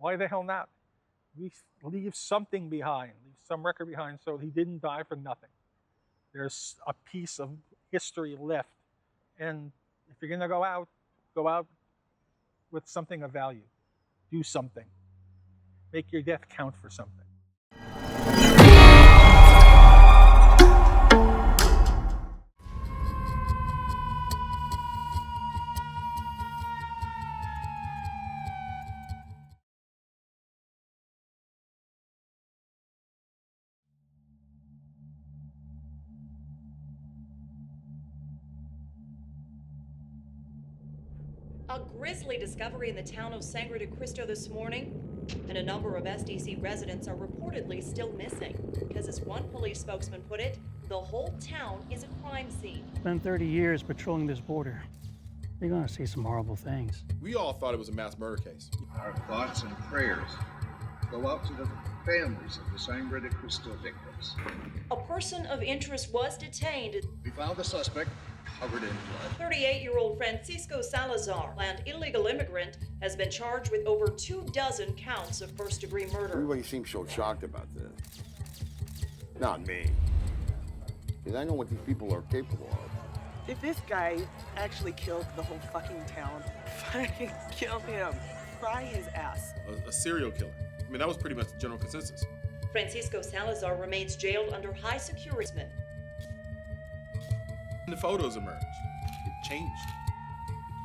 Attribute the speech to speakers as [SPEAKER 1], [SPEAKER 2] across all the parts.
[SPEAKER 1] Why the hell not? Leave something behind, leave some record behind, so he didn't die for nothing. There's a piece of history left. And if you're going to go out with something of value. Do something. Make your death count for something.
[SPEAKER 2] A grisly discovery in the town of Sangre de Cristo this morning, and a number of SDC residents are reportedly still missing. Because as one police spokesman put it, the whole town is a crime scene.
[SPEAKER 3] Spent 30 years patrolling this border. You're gonna see some horrible things.
[SPEAKER 4] We all thought it was a mass murder case.
[SPEAKER 5] Our thoughts and prayers go out to the families of the Sangre de Cristo victims.
[SPEAKER 2] A person of interest was detained.
[SPEAKER 5] We found the suspect covered in blood.
[SPEAKER 2] 38-year-old Francisco Salazar, an illegal immigrant, has been charged with over 24 counts of first-degree murder.
[SPEAKER 6] Everybody seems so shocked about this. Not me. Because I know what these people are capable of.
[SPEAKER 7] If this guy actually killed the whole fucking town, fucking kill him. Fry his ass.
[SPEAKER 4] A serial killer. I mean, that was pretty much the general consensus.
[SPEAKER 2] Francisco Salazar remains jailed under high security.
[SPEAKER 4] The photos emerged. It changed.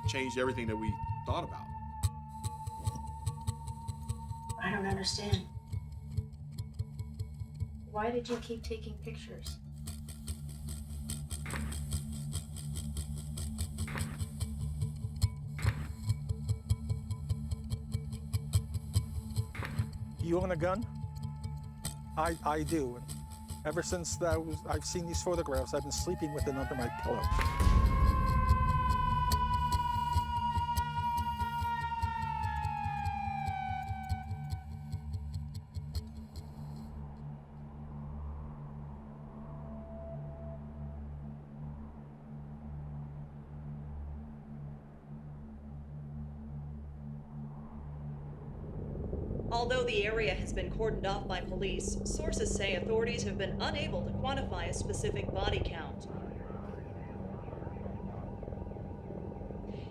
[SPEAKER 4] It changed everything that we thought about.
[SPEAKER 8] I don't understand. Why did you keep taking pictures?
[SPEAKER 1] You own a gun? I do. Ever since I've seen these photographs, I've been sleeping with it under my pillow.
[SPEAKER 2] Although the area has been cordoned off by police, sources say authorities have been unable to quantify a specific body count.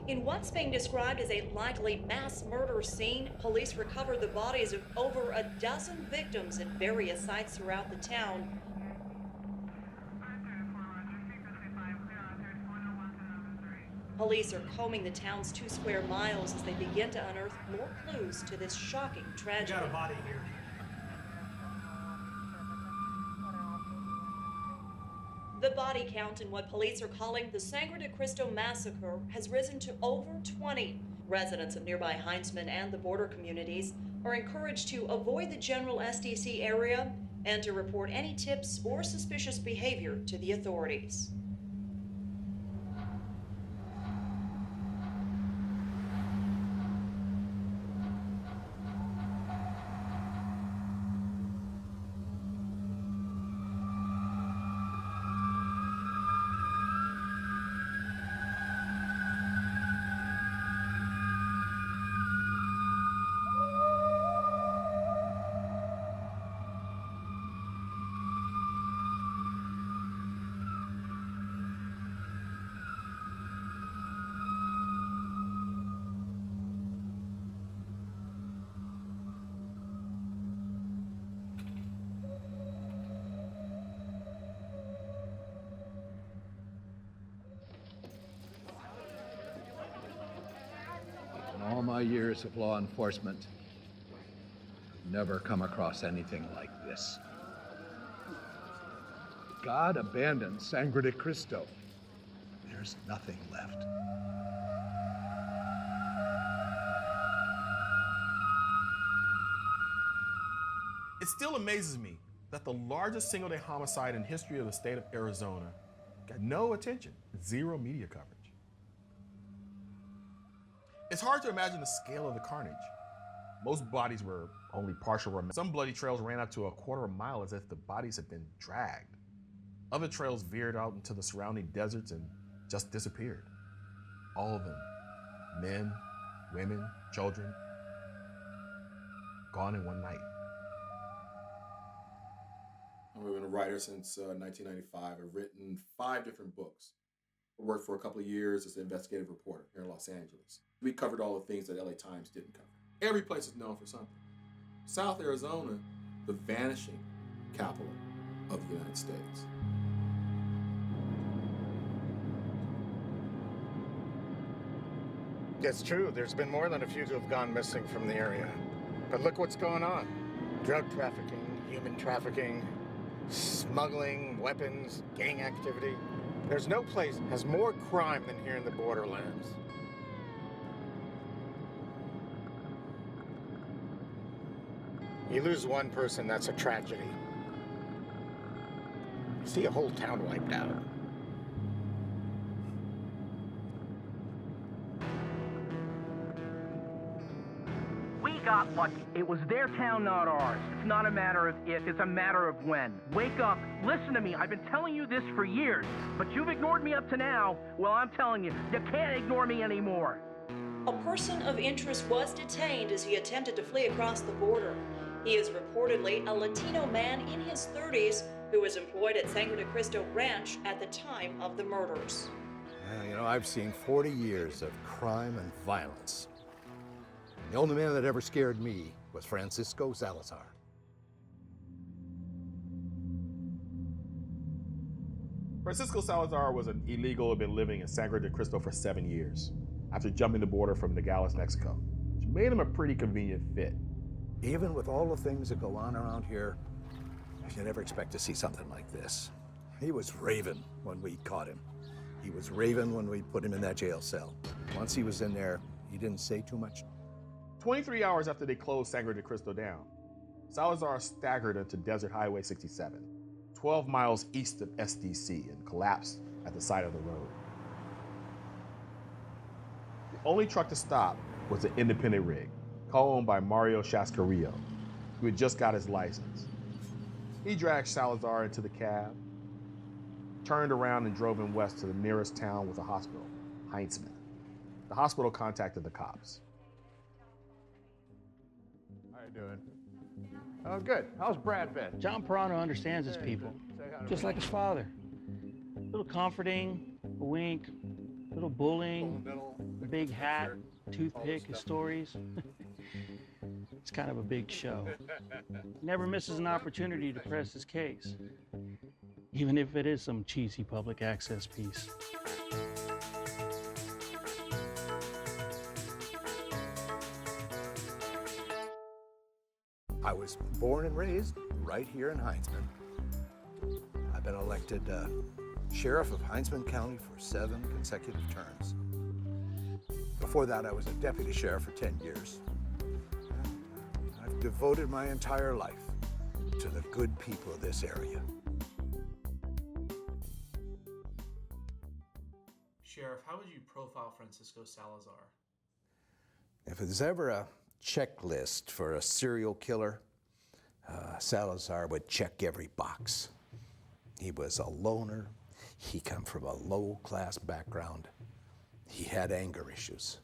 [SPEAKER 2] In what's being described as a likely mass murder scene, police recovered the bodies of over a dozen victims at various sites throughout the town. Police are combing the town's 2 square miles as they begin to unearth more clues to this shocking tragedy.
[SPEAKER 3] We got a body here.
[SPEAKER 2] The body count in what police are calling the Sangre de Cristo Massacre has risen to over 20. Residents of nearby Heinzman and the border communities are encouraged to avoid the general SDC area and to report any tips or suspicious behavior to the authorities.
[SPEAKER 9] In all my years of law enforcement, I've never come across anything like this. God abandoned Sangre de Cristo. There's nothing left.
[SPEAKER 4] It still amazes me that the largest single-day homicide in history of the state of Arizona got no attention, zero media coverage. It's hard to imagine the scale of the carnage. Most bodies were only partial remains. Some bloody trails ran out to a quarter of a mile as if the bodies had been dragged. Other trails veered out into the surrounding deserts and just disappeared. All of them, men, women, children. gone in one night.
[SPEAKER 10] I've been a writer since 1995. I've written 5 different books. I worked for a couple of years as an investigative reporter here in Los Angeles. We covered all the things that LA Times didn't cover. Every place is known for something. South Arizona, the vanishing capital of the United States.
[SPEAKER 11] It's true, there's been more than a few who have gone missing from the area. But look what's going on. Drug trafficking, human trafficking, smuggling, weapons, gang activity. There's no place that has more crime than here in the borderlands. You lose one person, that's a tragedy. You see a whole town wiped out.
[SPEAKER 12] We got lucky. It was their town, not ours. It's not a matter of if, it's a matter of when. Wake up. Listen to me. I've been telling you this for years, but you've ignored me up to now. Well, I'm telling you, you can't ignore me anymore.
[SPEAKER 2] A person of interest was detained as he attempted to flee across the border. He is reportedly a Latino man in his 30s who was employed at Sangre de Cristo Ranch at the time of the murders.
[SPEAKER 13] You know, I've seen 40 years of crime and violence. The only man that ever scared me was Francisco Salazar.
[SPEAKER 4] Francisco Salazar was an illegal who had been living in Sangre de Cristo for 7 years after jumping the border from Nogales, Mexico, which made him a pretty convenient fit.
[SPEAKER 13] Even with all the things that go on around here, you never expect to see something like this. He was raving when we caught him. He was raving when we put him in that jail cell. Once he was in there, he didn't say too much.
[SPEAKER 4] 23 hours after they closed Sangre de Cristo down, Salazar staggered onto Desert Highway 67, 12 miles east of SDC, and collapsed at the side of the road. The only truck to stop was an independent rig, co-owned by Mario Chascarrillo, who had just got his license. He dragged Salazar into the cab, turned around and drove him west to the nearest town with a hospital, Heinzman. The hospital contacted the cops.
[SPEAKER 9] How you doing? Oh, good. How's Brad been?
[SPEAKER 3] John Perano understands his people, just like his father. A little comforting, a wink, a little bullying, a big hat, toothpick, his stories. It's kind of a big show. Never misses an opportunity to press his case, even if it is some cheesy public access piece.
[SPEAKER 13] I was born and raised right here in Heinzman. I've been elected sheriff of Heinzman County for 7 consecutive terms. Before that, I was a deputy sheriff for 10 years. I've devoted my entire life to the good people of this area.
[SPEAKER 14] Sheriff, how would you profile Francisco Salazar?
[SPEAKER 13] If there's ever a checklist for a serial killer, Salazar would check every box. He was a loner. He come from a low-class background. He had anger issues.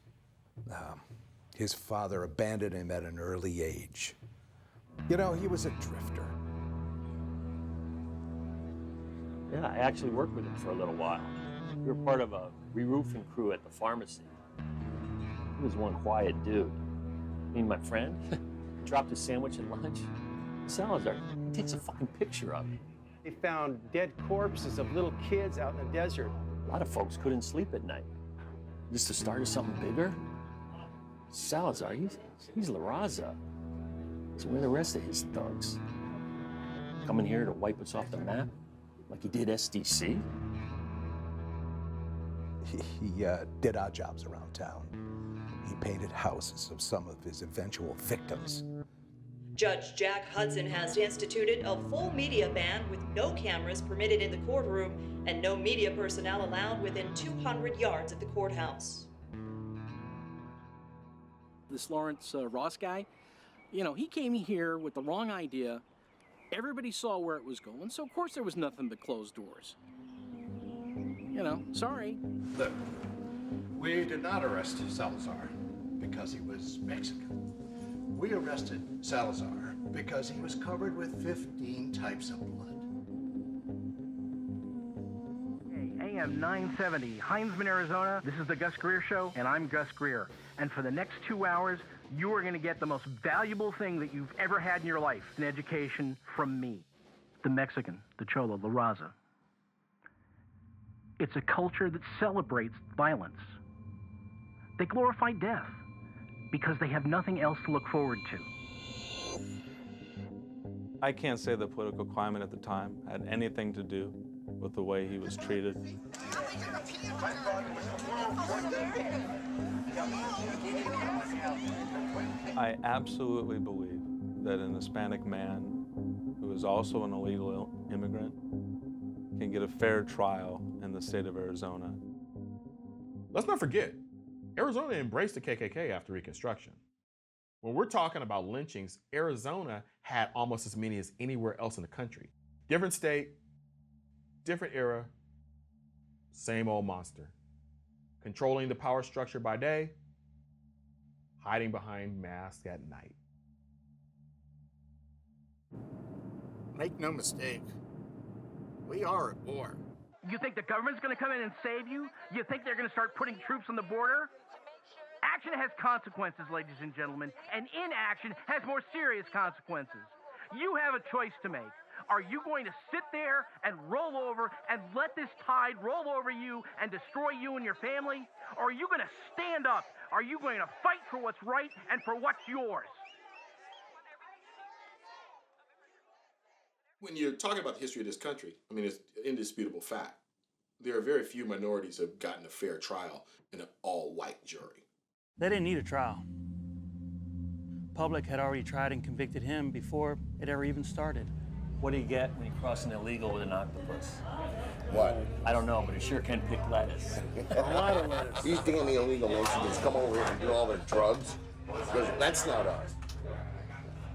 [SPEAKER 13] His father abandoned him at an early age. You know, he was a drifter.
[SPEAKER 15] Yeah, I actually worked with him for a little while. We were part of a re-roofing crew at the pharmacy. He was one quiet dude. Me and my friend dropped a sandwich at lunch. Salazar, he takes a fucking picture of it.
[SPEAKER 16] They found dead corpses of little kids out in the desert.
[SPEAKER 15] A lot of folks couldn't sleep at night. Just the start of something bigger? Salazar, he's La Raza. So where are the rest of his thugs? Coming here to wipe us off the map? Like he did SDC?
[SPEAKER 13] He did odd jobs around town. He painted houses of some of his eventual victims.
[SPEAKER 2] Judge Jack Hudson has instituted a full media ban with no cameras permitted in the courtroom and no media personnel allowed within 200 yards of the courthouse.
[SPEAKER 17] This Lawrence Ross guy, you know, he came here with the wrong idea. Everybody saw where it was going, so of course there was nothing but closed doors. You know, sorry.
[SPEAKER 9] Look, we did not arrest Salazar because he was Mexican. We arrested Salazar because he was covered with 15 types of blood.
[SPEAKER 12] AM 970, Heinsman, Arizona. This is the Gus Greer Show, and I'm Gus Greer. And for the next 2 hours, you are going to get the most valuable thing that you've ever had in your life, an education from me. The Mexican, the Cholo, La Raza. It's a culture that celebrates violence. They glorify death because they have nothing else to look forward to.
[SPEAKER 18] I can't say the political climate at the time had anything to do with the way he was treated. I absolutely believe that an Hispanic man who is also an illegal immigrant can get a fair trial in the state of Arizona.
[SPEAKER 4] Let's not forget, Arizona embraced the KKK after Reconstruction. When we're talking about lynchings, Arizona had almost as many as anywhere else in the country. Different state, different era, same old monster. Controlling the power structure by day, hiding behind masks at night.
[SPEAKER 11] Make no mistake, we are at war.
[SPEAKER 12] You think the government's going to come in and save you? You think they're going to start putting troops on the border? Action has consequences, ladies and gentlemen, and inaction has more serious consequences. You have a choice to make. Are you going to sit there and roll over and let this tide roll over you and destroy you and your family? Or are you going to stand up? Are you going to fight for what's right and for what's yours?
[SPEAKER 10] When you're talking about the history of this country, I mean, it's an indisputable fact. There are very few minorities who have gotten a fair trial in an all-white jury.
[SPEAKER 3] They didn't need a trial. Public had already tried and convicted him before it ever even started.
[SPEAKER 15] What do you get when you cross an illegal with an octopus?
[SPEAKER 6] What?
[SPEAKER 15] I don't know, but it sure can pick lettuce.
[SPEAKER 6] A lot of lettuce. These damn illegal Mexicans come over here and do all their drugs. Because that's not us.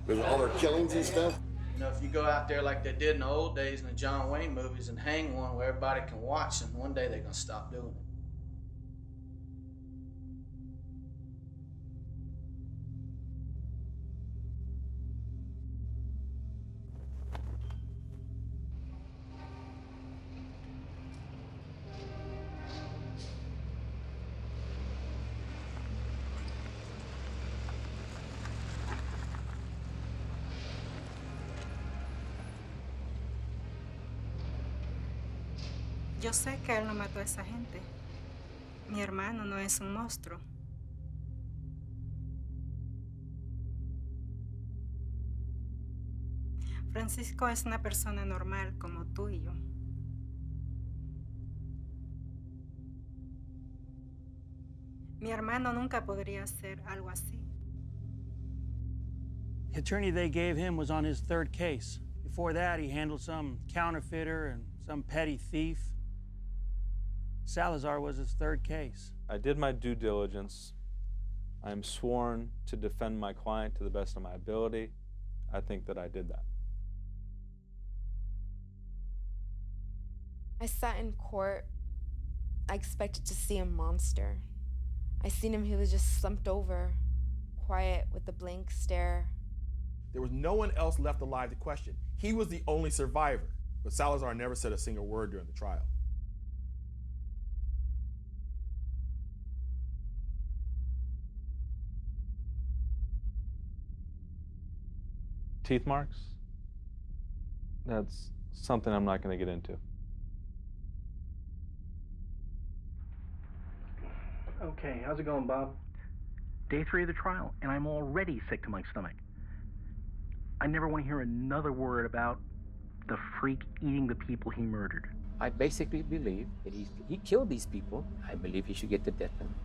[SPEAKER 6] Because all their killings and stuff.
[SPEAKER 19] You know, if you go out there like they did in the old days in the John Wayne movies and hang one where everybody can watch, and one day they're going to stop doing it.
[SPEAKER 20] Yo sé que él no mató a esa gente. Mi hermano no es un monstruo. Francisco es una persona normal como tú y yo. Mi hermano nunca podría hacer algo así.
[SPEAKER 3] The attorney they gave him was on his third case. Before that, he handled some counterfeiter and some petty thief. Salazar was his third case.
[SPEAKER 18] I did my due diligence. I am sworn to defend my client to the best of my ability. I think that I did that.
[SPEAKER 21] I sat in court. I expected to see a monster. I seen him, he was just slumped over, quiet with a blank stare.
[SPEAKER 4] There was no one else left alive to question. He was the only survivor, but Salazar never said a single word during the trial.
[SPEAKER 18] Teeth marks? That's something I'm not going to get into.
[SPEAKER 12] Okay, how's it going, Bob? Day 3 of the trial, and I'm already sick to my stomach. I never want to hear another word about the freak eating the people he murdered.
[SPEAKER 22] I basically believe that he killed these people. I believe he should get the death penalty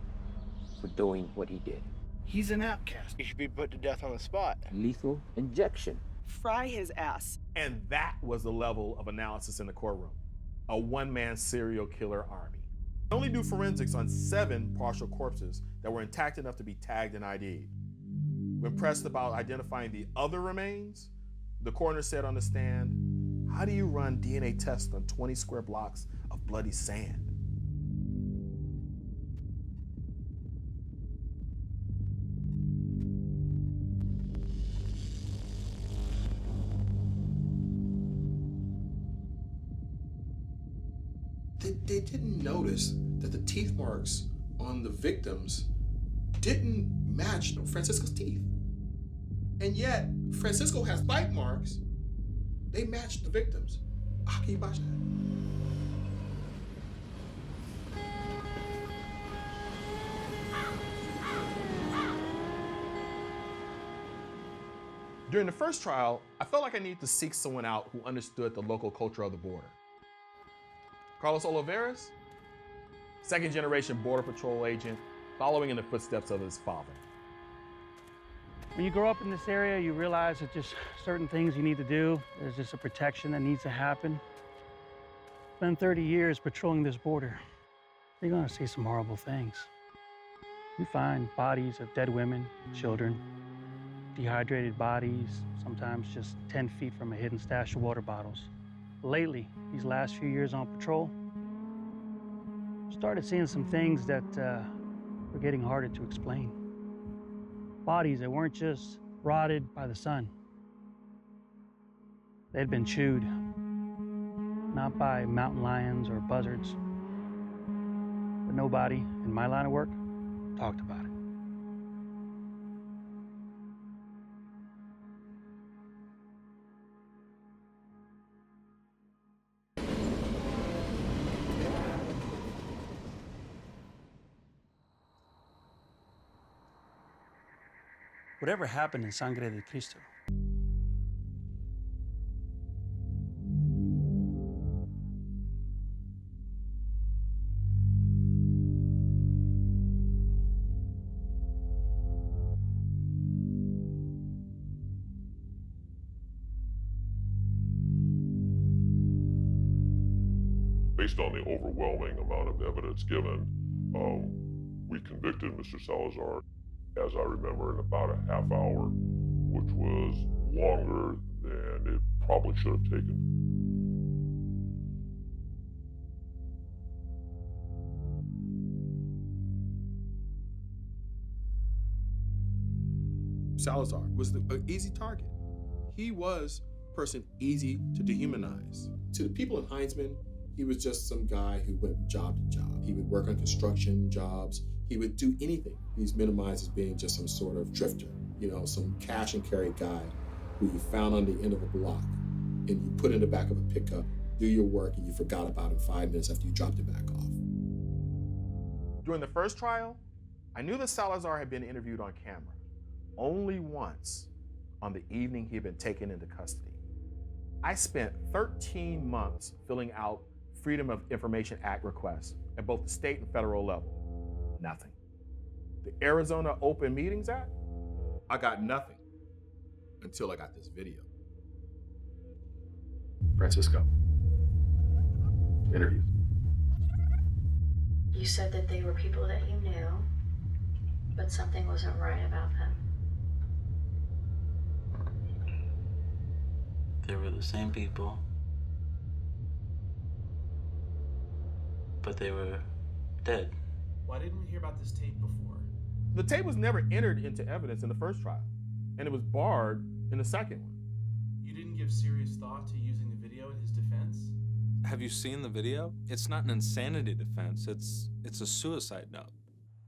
[SPEAKER 22] for doing what he did.
[SPEAKER 11] He's an outcast. He should be put to death on the spot.
[SPEAKER 22] Lethal injection.
[SPEAKER 7] Fry his ass.
[SPEAKER 4] And that was the level of analysis in the courtroom. A one-man serial killer army. They only do forensics on 7 partial corpses that were intact enough to be tagged and ID'd. When pressed about identifying the other remains, the coroner said on the stand, "How do you run DNA tests on 20 square blocks of bloody sand?"
[SPEAKER 10] they didn't notice that the teeth marks on the victims didn't match Francisco's teeth. And yet, Francisco has bite marks. They matched the victims. How can you botch that? During the first trial, I felt like I needed to seek someone out who understood the local culture of the border. Carlos Oliveras, second-generation Border Patrol agent, following in the footsteps of his father.
[SPEAKER 3] When you grow up in this area, you realize that just certain things you need to do. There's just a protection that needs to happen. Spend 30 years patrolling this border. You're gonna see some horrible things. You find bodies of dead women, children, dehydrated bodies, sometimes just 10 feet from a hidden stash of water bottles. Lately, these last few years on patrol, started seeing some things that were getting harder to explain. Bodies that weren't just rotted by the sun. They'd been chewed, not by mountain lions or buzzards, but nobody in my line of work talked about it. Whatever happened in Sangre de Cristo?
[SPEAKER 5] Based on the overwhelming amount of evidence given, we convicted Mr. Salazar, as I remember, in about a half hour, which was longer than it probably should have taken.
[SPEAKER 10] Salazar was an easy target. He was a person easy to dehumanize. To the people in Heinzman, he was just some guy who went from job to job. He would work on construction jobs. He would do anything. He's minimized as being just some sort of drifter, you know, some cash and carry guy who you found on the end of a block and you put in the back of a pickup, do your work, and you forgot about him 5 minutes after you dropped it back off. During the first trial, I knew that Salazar had been interviewed on camera only once on the evening he had been taken into custody. I spent 13 months filling out Freedom of Information Act requests at both the state and federal level. Nothing. The Arizona Open Meetings Act, I got nothing until I got this video. Francisco. Interviews.
[SPEAKER 8] You said that they were people that you knew, but something wasn't right about them.
[SPEAKER 23] They were the same people, but they were dead.
[SPEAKER 14] Why didn't we hear about this tape before?
[SPEAKER 10] The tape was never entered into evidence in the first trial, and it was barred in the second one.
[SPEAKER 14] You didn't give serious thought to using the video in his defense?
[SPEAKER 18] Have you seen the video? It's not an insanity defense, it's a suicide note.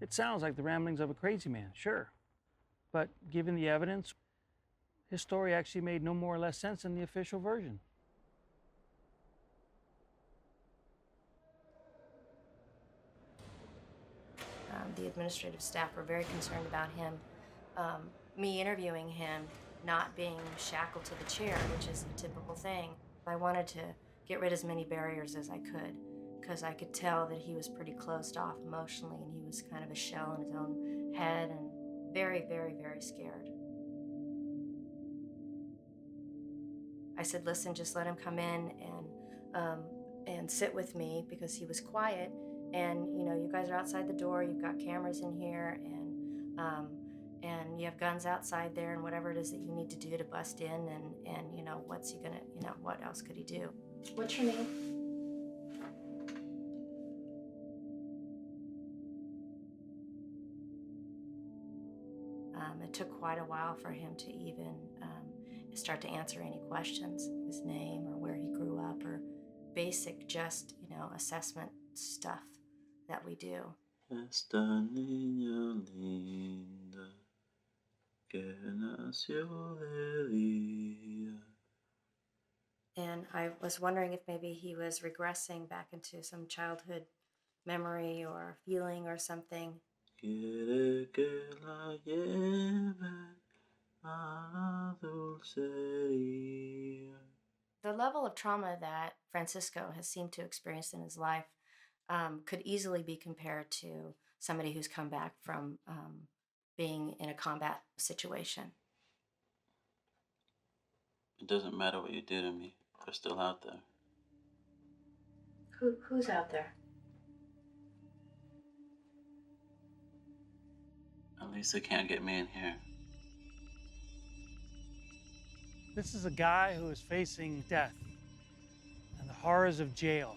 [SPEAKER 3] It sounds like the ramblings of a crazy man, sure. But given the evidence, his story actually made no more or less sense than the official version.
[SPEAKER 8] The administrative staff were very concerned about him, me interviewing him, not being shackled to the chair, which is a typical thing. I wanted to get rid of as many barriers as I could, because I could tell that he was pretty closed off emotionally, and he was kind of a shell in his own head, and very, very, very scared. I said, listen, just let him come in and sit with me, because he was quiet. And, you know, you guys are outside the door, you've got cameras in here, and you have guns outside there, and whatever it is that you need to do to bust in, and you know, what's he gonna, you know, what else could he do? What's your name? It took quite a while for him to even start to answer any questions, his name or where he grew up or basic, just, assessment stuff that we do.
[SPEAKER 23] Esta niña linda que nació de día.
[SPEAKER 8] And I was wondering if maybe he was regressing back into some childhood memory or feeling or something.
[SPEAKER 23] Quiere que la lleve a la dulcería.
[SPEAKER 8] The level of trauma that Francisco has seemed to experience in his life could easily be compared to somebody who's come back from being in a combat situation.
[SPEAKER 23] It doesn't matter what you do to me. They're still out there.
[SPEAKER 8] Who's out there?
[SPEAKER 23] At least they can't get me in here.
[SPEAKER 3] This is a guy who is facing death and the horrors of jail.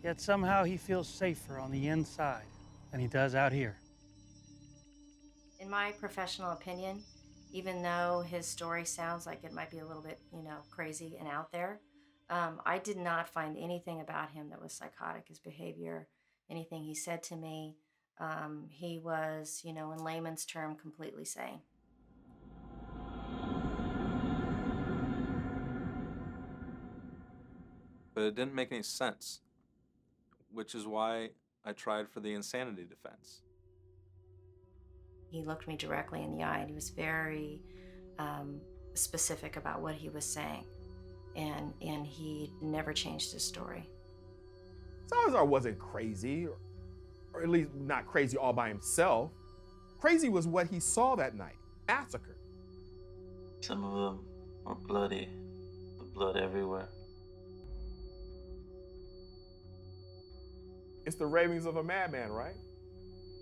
[SPEAKER 3] Yet somehow he feels safer on the inside than he does out here.
[SPEAKER 8] In my professional opinion, even though his story sounds like it might be a little bit, crazy and out there, I did not find anything about him that was psychotic. His behavior, anything he said to me, he was, in layman's term, completely sane.
[SPEAKER 18] But it didn't make any sense, which is why I tried for the insanity defense.
[SPEAKER 8] He looked me directly in the eye, and he was very specific about what he was saying, and he never changed his story.
[SPEAKER 4] Salazar wasn't crazy, or at least not crazy all by himself. Crazy was what he saw that night. Massacre.
[SPEAKER 23] Some of them were bloody, the blood everywhere.
[SPEAKER 4] It's the ravings of a madman, right?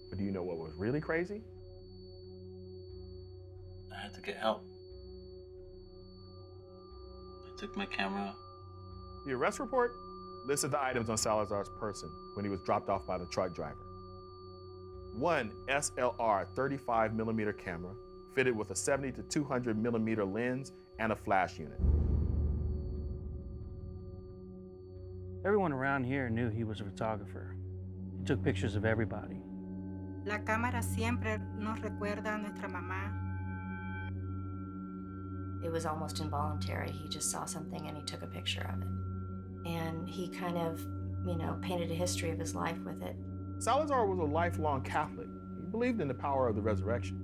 [SPEAKER 4] But do you know what was really crazy?
[SPEAKER 23] I had to get help. I took my camera.
[SPEAKER 4] The arrest report listed the items on Salazar's person when he was dropped off by the truck driver. One SLR 35mm camera fitted with a 70 to 200mm lens and a flash unit.
[SPEAKER 3] Everyone around here knew he was a photographer. He took pictures of everybody.
[SPEAKER 20] La cámara siempre nos recuerda a nuestra mamá.
[SPEAKER 8] It was almost involuntary. He just saw something and he took a picture of it. And he kind of, painted a history of his life with it.
[SPEAKER 4] Salazar was a lifelong Catholic. He believed in the power of the resurrection.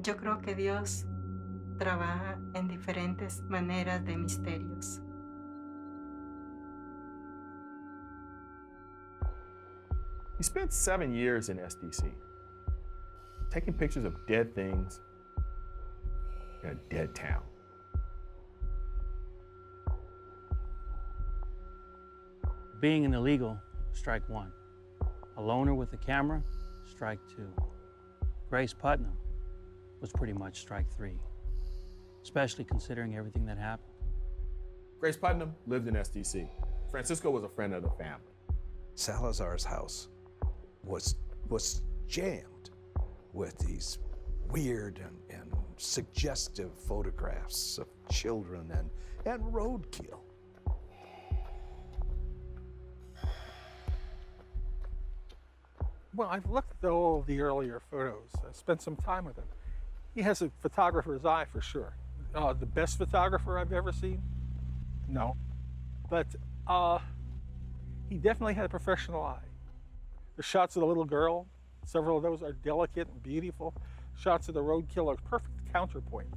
[SPEAKER 20] Yo creo que Dios trabaja en diferentes maneras de misterios.
[SPEAKER 4] He spent 7 years in SDC, taking pictures of dead things in a dead town.
[SPEAKER 3] Being an illegal, strike one. A loner with a camera, strike two. Grace Putnam was pretty much strike three, especially considering everything that happened.
[SPEAKER 4] Grace Putnam lived in SDC. Francisco was a friend of the family.
[SPEAKER 1] Salazar's house was jammed with these weird and suggestive photographs of children and roadkill.
[SPEAKER 13] Well, I've looked at all of the earlier photos. I spent some time with him. He has a photographer's eye for sure. The best photographer I've ever seen? No. But he definitely had a professional eye. The shots of the little girl, several of those are delicate and beautiful. Shots of the roadkill are perfect counterpoint.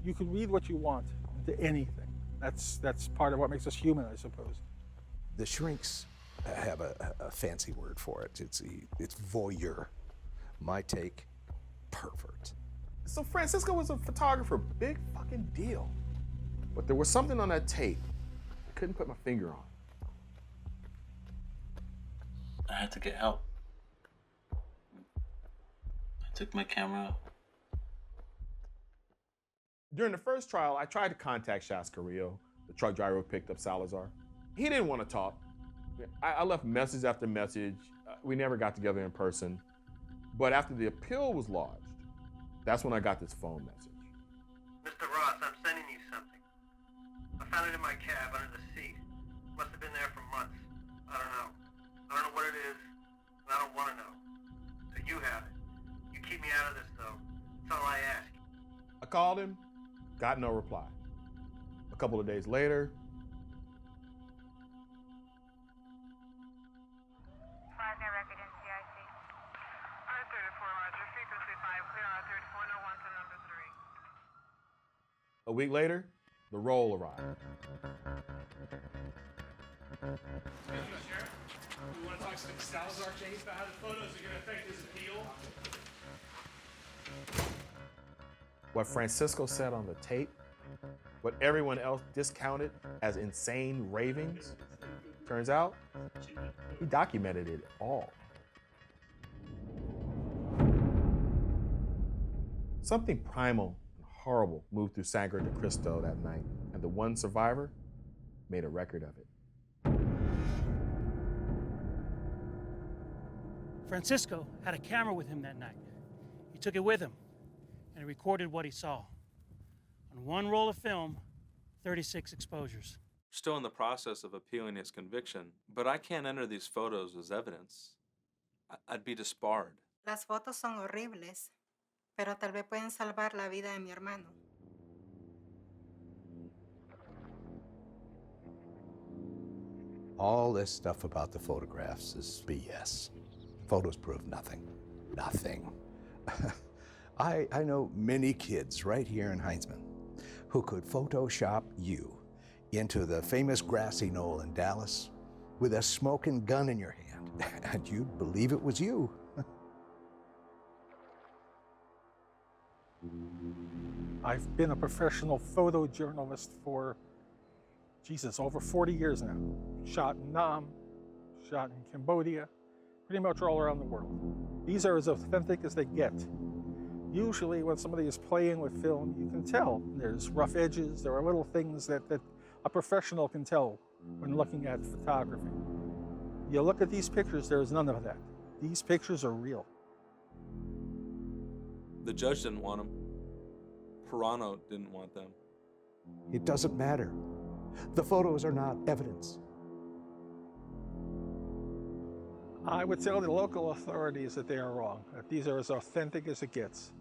[SPEAKER 13] You can read what you want into anything. That's part of what makes us human, I suppose.
[SPEAKER 1] The shrinks have a fancy word for it. It's voyeur. My take, pervert.
[SPEAKER 4] So Francisco was a photographer, big fucking deal. But there was something on that tape I couldn't put my finger on.
[SPEAKER 23] I had to get help. I took my camera.
[SPEAKER 4] During the first trial, I tried to contact Shas Carrillo, the truck driver who picked up Salazar. He didn't want to talk. I left message after message. We never got together in person. But after the appeal was lodged, That's when I got this phone message.
[SPEAKER 2] Mr. Ross, I'm sending you something. I found it in my cab under the seat. Must have been there for months. I don't know. I don't know what it is, and I don't want to know. So you have it. You keep me out of this, though. That's all I ask.
[SPEAKER 4] I called him, got no reply. A couple of days later, a week later, the roll arrived.
[SPEAKER 16] Sheriff, we want to talk to the Salazar case about how the photos are going to affect his appeal.
[SPEAKER 4] What Francisco said on the tape, what everyone else discounted as insane ravings, turns out he documented it all. Something primal and horrible moved through Sangre de Cristo that night, and the one survivor made a record of it.
[SPEAKER 3] Francisco had a camera with him that night. He took it with him and recorded what he saw. On one roll of film, 36 exposures.
[SPEAKER 18] We're still in the process of appealing his conviction, but I can't enter these photos as evidence. I'd be disbarred.
[SPEAKER 20] Las fotos son horribles, pero tal vez pueden salvar la vida de mi hermano.
[SPEAKER 1] All this stuff about the photographs is BS. Photos prove nothing. Nothing. I know many kids right here in Heinzman who could Photoshop you into the famous grassy knoll in Dallas with a smoking gun in your hand, and you'd believe it was you.
[SPEAKER 13] I've been a professional photojournalist for, Jesus, over 40 years now. Shot in Nam, shot in Cambodia, pretty much all around the world. These are as authentic as they get. Usually when somebody is playing with film, you can tell. There's rough edges, there are little things that a professional can tell when looking at photography. You look at these pictures, there's none of that. These pictures are real.
[SPEAKER 18] The judge didn't want them. Pirano didn't want them.
[SPEAKER 1] It doesn't matter. The photos are not evidence.
[SPEAKER 13] I would tell the local authorities that they are wrong, that these are as authentic as it gets.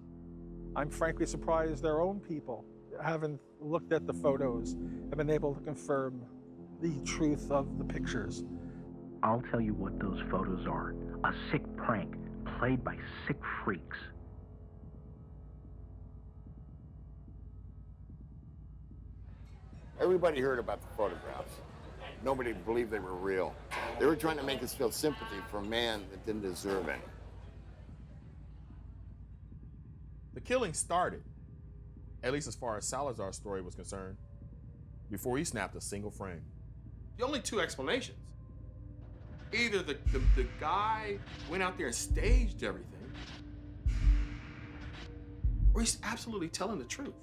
[SPEAKER 13] I'm frankly surprised their own people haven't looked at the photos and been able to confirm the truth of the pictures.
[SPEAKER 12] I'll tell you what those photos are. A sick prank played by sick freaks.
[SPEAKER 6] Everybody heard about the photographs. Nobody believed they were real. They were trying to make us feel sympathy for a man that didn't deserve any.
[SPEAKER 4] The killing started, at least as far as Salazar's story was concerned, before he snapped a single frame.
[SPEAKER 10] The only two explanations. Either the guy went out there and staged everything, or he's absolutely telling the truth.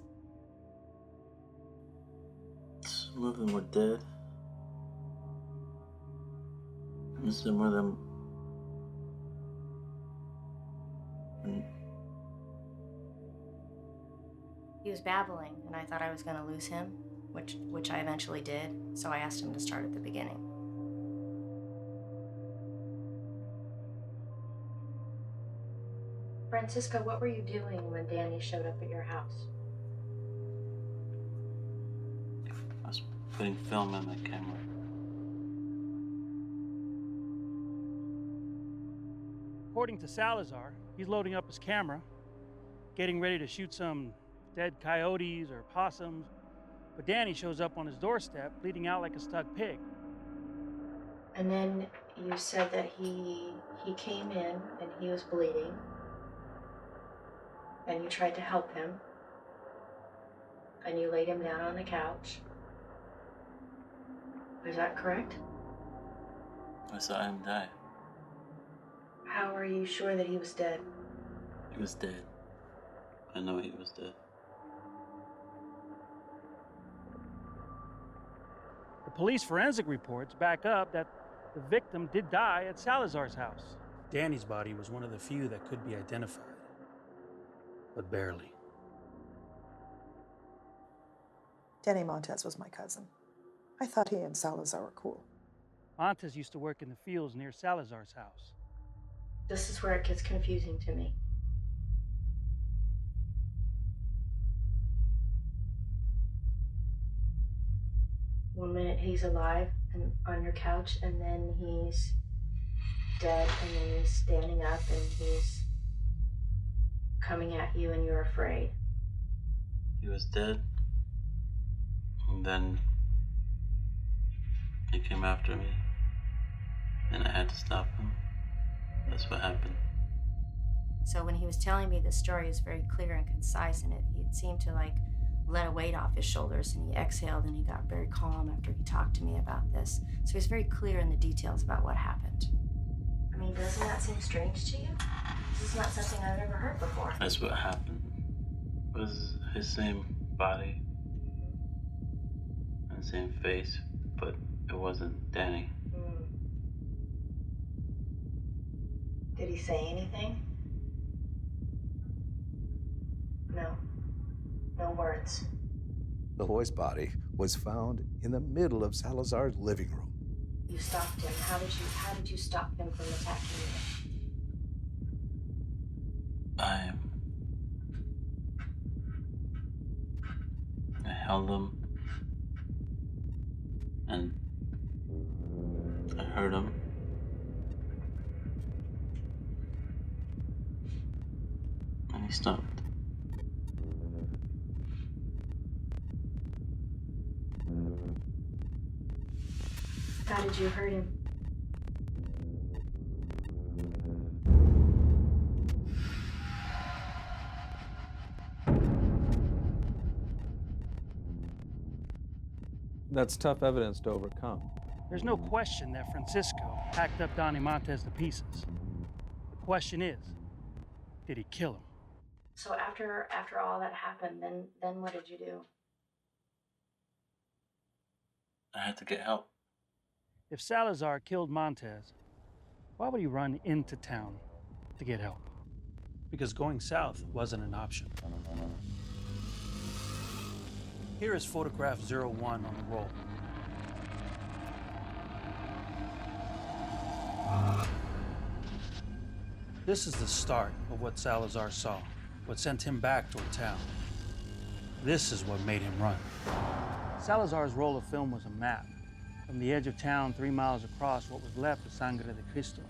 [SPEAKER 23] Some of them were dead. And some of them...
[SPEAKER 8] He was babbling, and I thought I was going to lose him, which I eventually did, so I asked him to start at the beginning. Francisco, what were you doing when Danny showed up at your house?
[SPEAKER 23] I was putting film in my camera.
[SPEAKER 3] According to Salazar, he's loading up his camera, getting ready to shoot some dead coyotes or possums, but Danny shows up on his doorstep, bleeding out like a stuck pig.
[SPEAKER 8] And then you said that he came in and he was bleeding, and you tried to help him, and you laid him down on the couch. Is that correct?
[SPEAKER 23] I saw him die.
[SPEAKER 8] How are you sure that he was dead?
[SPEAKER 23] He was dead. I know he was dead.
[SPEAKER 3] The police forensic reports back up that the victim did die at Salazar's house. Danny's body was one of the few that could be identified. but barely.
[SPEAKER 9] Danny Montez was my cousin. I thought he and Salazar were cool.
[SPEAKER 3] Montez used to work in the fields near Salazar's house.
[SPEAKER 8] This is where it gets confusing to me. One minute he's alive and on your couch, and then he's dead, and then he's standing up and he's coming at you and you're afraid.
[SPEAKER 23] He was dead, and then he came after me, and I had to stop him. That's what happened.
[SPEAKER 8] So when he was telling me this story, it was very clear and concise, and it seemed to like let a weight off his shoulders, and he exhaled and he got very calm after he talked to me about this. So he was very clear in the details about what happened. I mean, doesn't that seem strange to you? This is not something I've ever heard before.
[SPEAKER 23] That's what happened. It was his same body and same face, but it wasn't Danny.
[SPEAKER 8] Did he say anything? No. No words.
[SPEAKER 1] The boy's body was found in the middle of Salazar's living room.
[SPEAKER 8] You stopped him. How did you stop him from attacking you?
[SPEAKER 23] I held him, and I heard him. And he stopped.
[SPEAKER 8] How did you hurt him?
[SPEAKER 18] That's tough evidence to overcome.
[SPEAKER 3] There's no question that Francisco hacked up Donnie Montez to pieces. The question is, did he kill him?
[SPEAKER 8] So after all that happened, then what did you do?
[SPEAKER 23] I had to get help.
[SPEAKER 3] If Salazar killed Montez, why would he run into town to get help? Because going south wasn't an option. Here is photograph 01 on the roll. This is the start of what Salazar saw, what sent him back toward town. This is what made him run. Salazar's roll of film was a map. From the edge of town, 3 miles across, what was left of Sangre de Cristo.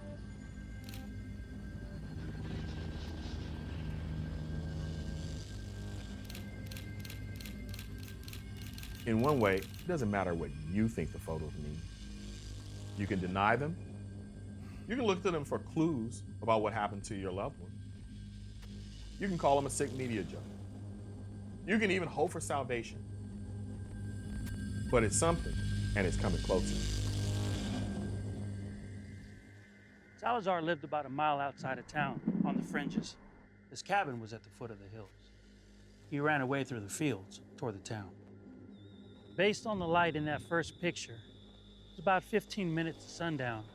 [SPEAKER 4] In one way, it doesn't matter what you think the photos mean. You can deny them. You can look to them for clues about what happened to your loved one. You can call them a sick media joke. You can even hope for salvation. But it's something, and it's coming closer.
[SPEAKER 3] Salazar lived about a mile outside of town, on the fringes. His cabin was at the foot of the hills. He ran away through the fields toward the town. Based on the light in that first picture, it was about 15 minutes to sundown.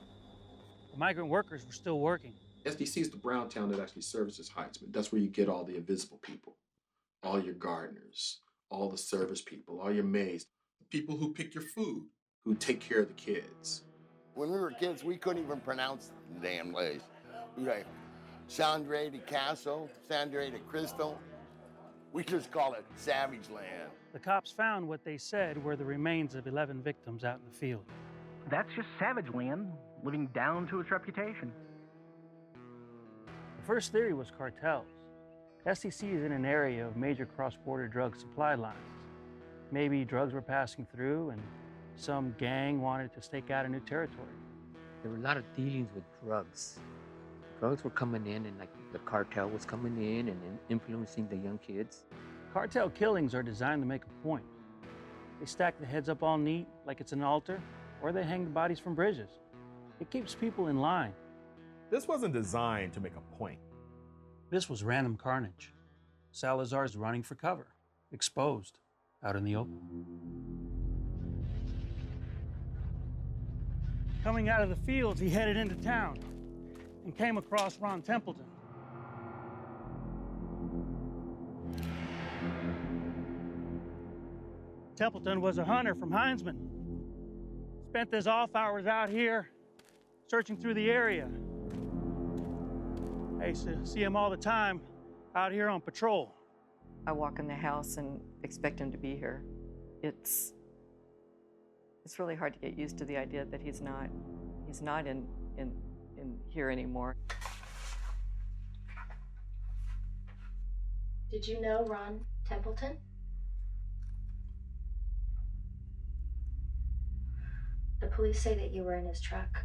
[SPEAKER 3] The migrant workers were still working.
[SPEAKER 10] SDC is the brown town that actually services Heitzman. That's where you get all the invisible people, all your gardeners, all the service people, all your maids, the people who pick your food, who take care of the kids.
[SPEAKER 6] When we were kids, we couldn't even pronounce the damn place. We were like, Sangre de Caso, Sangre de Cristo. We just call it Savageland.
[SPEAKER 3] The cops found what they said were the remains of 11 victims out in the field.
[SPEAKER 12] That's just Savageland, living down to its reputation.
[SPEAKER 3] The first theory was cartels. STC is in an area of major cross-border drug supply lines. Maybe drugs were passing through and some gang wanted to stake out a new territory.
[SPEAKER 22] There were a lot of dealings with drugs. Drugs were coming in, and like the cartel was coming in and influencing the young kids.
[SPEAKER 3] Cartel killings are designed to make a point. They stack the heads up all neat, like it's an altar, or they hang the bodies from bridges. It keeps people in line.
[SPEAKER 4] This wasn't designed to make a point.
[SPEAKER 3] This was random carnage. Salazar's running for cover, exposed, out in the open. Coming out of the fields, he headed into town and came across Ron Templeton. Templeton was a hunter from Heinzman. Spent his off hours out here searching through the area. I used to see him all the time out here on patrol.
[SPEAKER 15] I walk in the house and expect him to be here. It's really hard to get used to the idea that he's not in here anymore.
[SPEAKER 8] Did you know Ron Templeton? The police say that you were in his truck.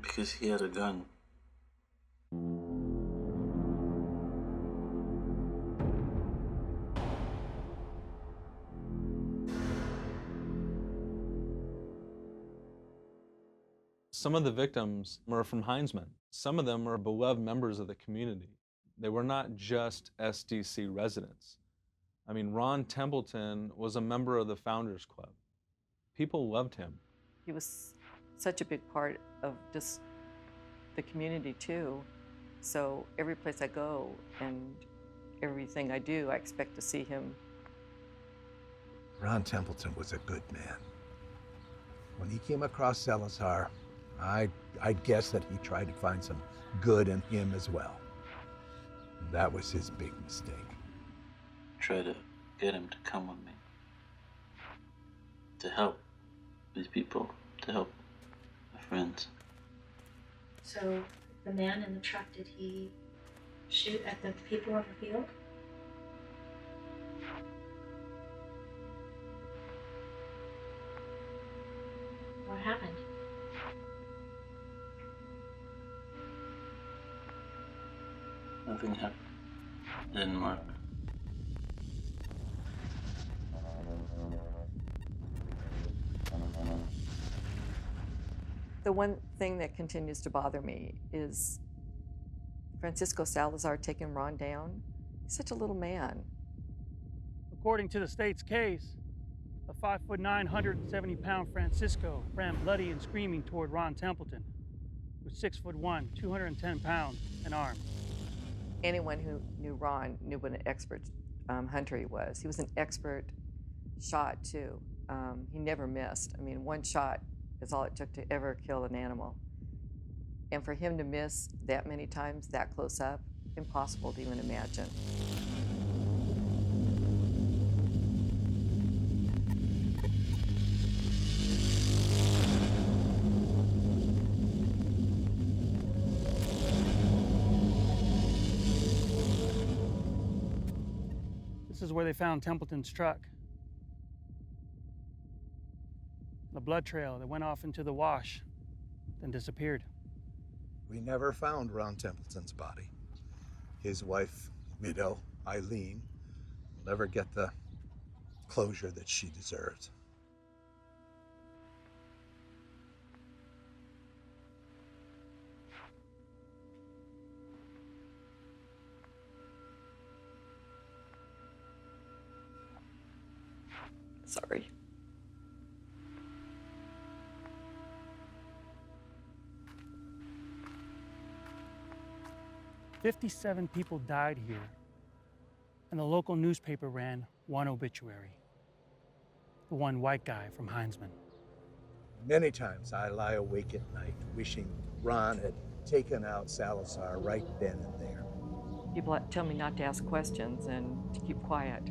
[SPEAKER 23] Because he had a gun.
[SPEAKER 18] Some of the victims were from Heinzman. Some of them were beloved members of the community. They were not just SDC residents. I mean, Ron Templeton was a member of the Founders Club. People loved him.
[SPEAKER 15] He was such a big part of just the community too. So every place I go and everything I do, I expect to see him.
[SPEAKER 1] Ron Templeton was a good man. When he came across Salazar, I'd guess that he tried to find some good in him as well. That was his big mistake.
[SPEAKER 23] Try to get him to come with me. To help these people, to help my friends.
[SPEAKER 8] So, the man in the truck, did he shoot at the people on the field? What happened?
[SPEAKER 23] Nothing happened. It didn't work.
[SPEAKER 15] The one thing that continues to bother me is Francisco Salazar taking Ron down. He's such a little man.
[SPEAKER 3] According to the state's case, a 5'9", 170-pound Francisco ran bloody and screaming toward Ron Templeton, who's 6'1", 210 pounds and armed.
[SPEAKER 15] Anyone who knew Ron knew what an expert hunter he was. He was an expert shot too. He never missed. I mean, one shot is all it took to ever kill an animal. And for him to miss that many times, that close up, impossible to even imagine.
[SPEAKER 3] This is where they found Templeton's truck. The blood trail that went off into the wash, then disappeared.
[SPEAKER 1] We never found Ron Templeton's body. His wife, widow, Eileen, will never get the closure that she deserves.
[SPEAKER 15] Sorry.
[SPEAKER 3] "57 people died here, and the local newspaper ran one obituary. The one white guy from Heinzman.
[SPEAKER 1] Many times I lie awake at night wishing Ron had taken out Salazar right then and there.
[SPEAKER 15] People tell me not to ask questions and to keep quiet.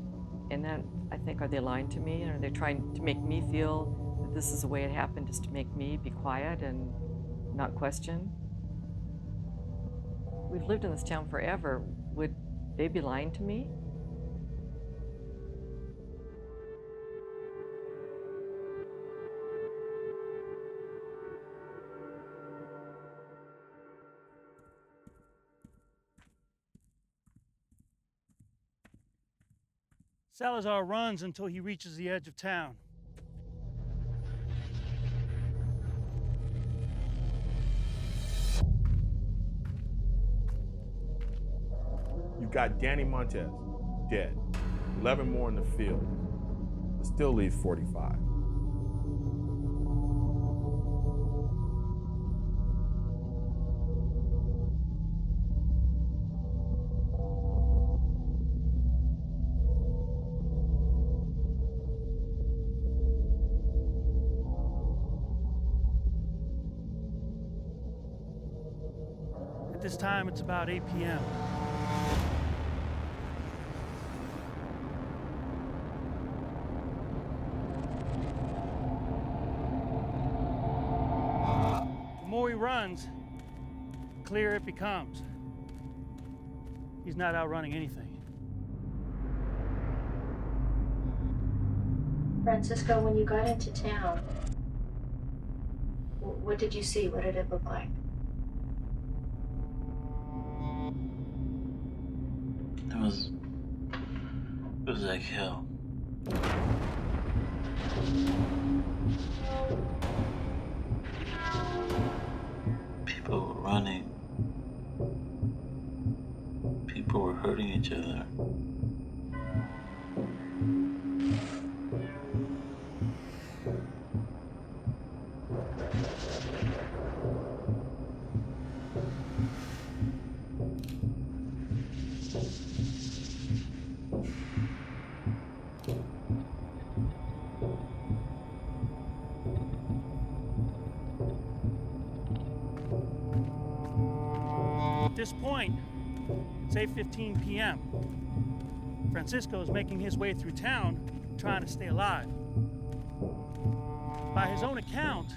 [SPEAKER 15] And then I think, are they lying to me? Are they trying to make me feel that this is the way it happened, just to make me be quiet and not question? We've lived in this town forever. Would they be lying to me?
[SPEAKER 3] Salazar runs until he reaches the edge of town.
[SPEAKER 4] You've got Danny Montez, dead. 11 more in the field. It still leaves 45.
[SPEAKER 3] this time, it's about 8 p.m. The more he runs, the clearer it becomes. He's not outrunning anything.
[SPEAKER 8] Francisco, when you got into town, what did you see? What did it look like?
[SPEAKER 23] It was like hell. People were running. People were hurting each other.
[SPEAKER 3] At this point, it's 8:15 p.m. Francisco is making his way through town, trying to stay alive. By his own account,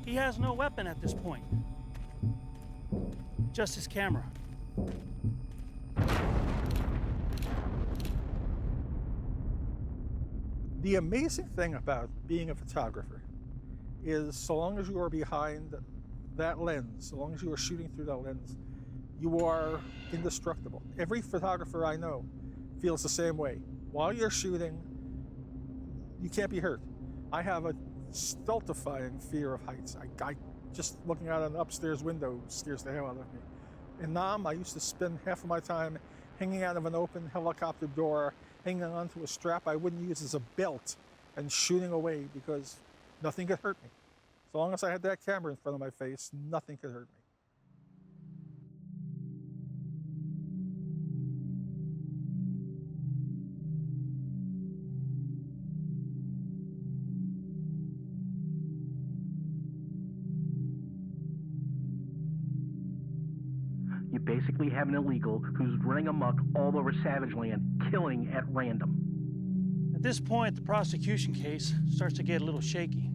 [SPEAKER 3] he has no weapon at this point. Just his camera.
[SPEAKER 13] The amazing thing about being a photographer is so long as you are behind that lens, so long as you are shooting through that lens, you are indestructible. Every photographer I know feels the same way. While you're shooting, you can't be hurt. I have a stultifying fear of heights. I just looking out an upstairs window scares the hell out of me. In Nam, I used to spend half of my time hanging out of an open helicopter door, hanging onto a strap I wouldn't use as a belt and shooting away because nothing could hurt me. So long as I had that camera in front of my face, nothing could hurt me.
[SPEAKER 12] You basically have an illegal who's running amok all over Savageland, killing at random.
[SPEAKER 3] At this point, the prosecution case starts to get a little shaky.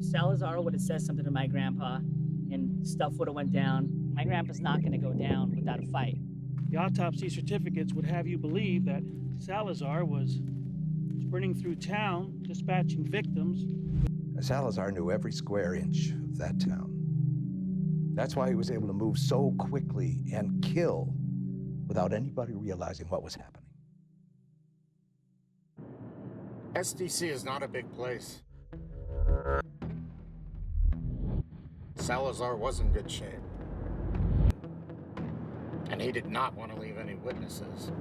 [SPEAKER 17] Salazar would have said something to my grandpa, and stuff would have went down. My grandpa's not going to go down without a fight.
[SPEAKER 3] The autopsy certificates would have you believe that Salazar was sprinting through town, dispatching victims.
[SPEAKER 1] Salazar knew every square inch of that town. That's why he was able to move so quickly and kill without anybody realizing what was happening.
[SPEAKER 11] SDC is not a big place. Salazar was in good shape. And he did not want to leave any witnesses.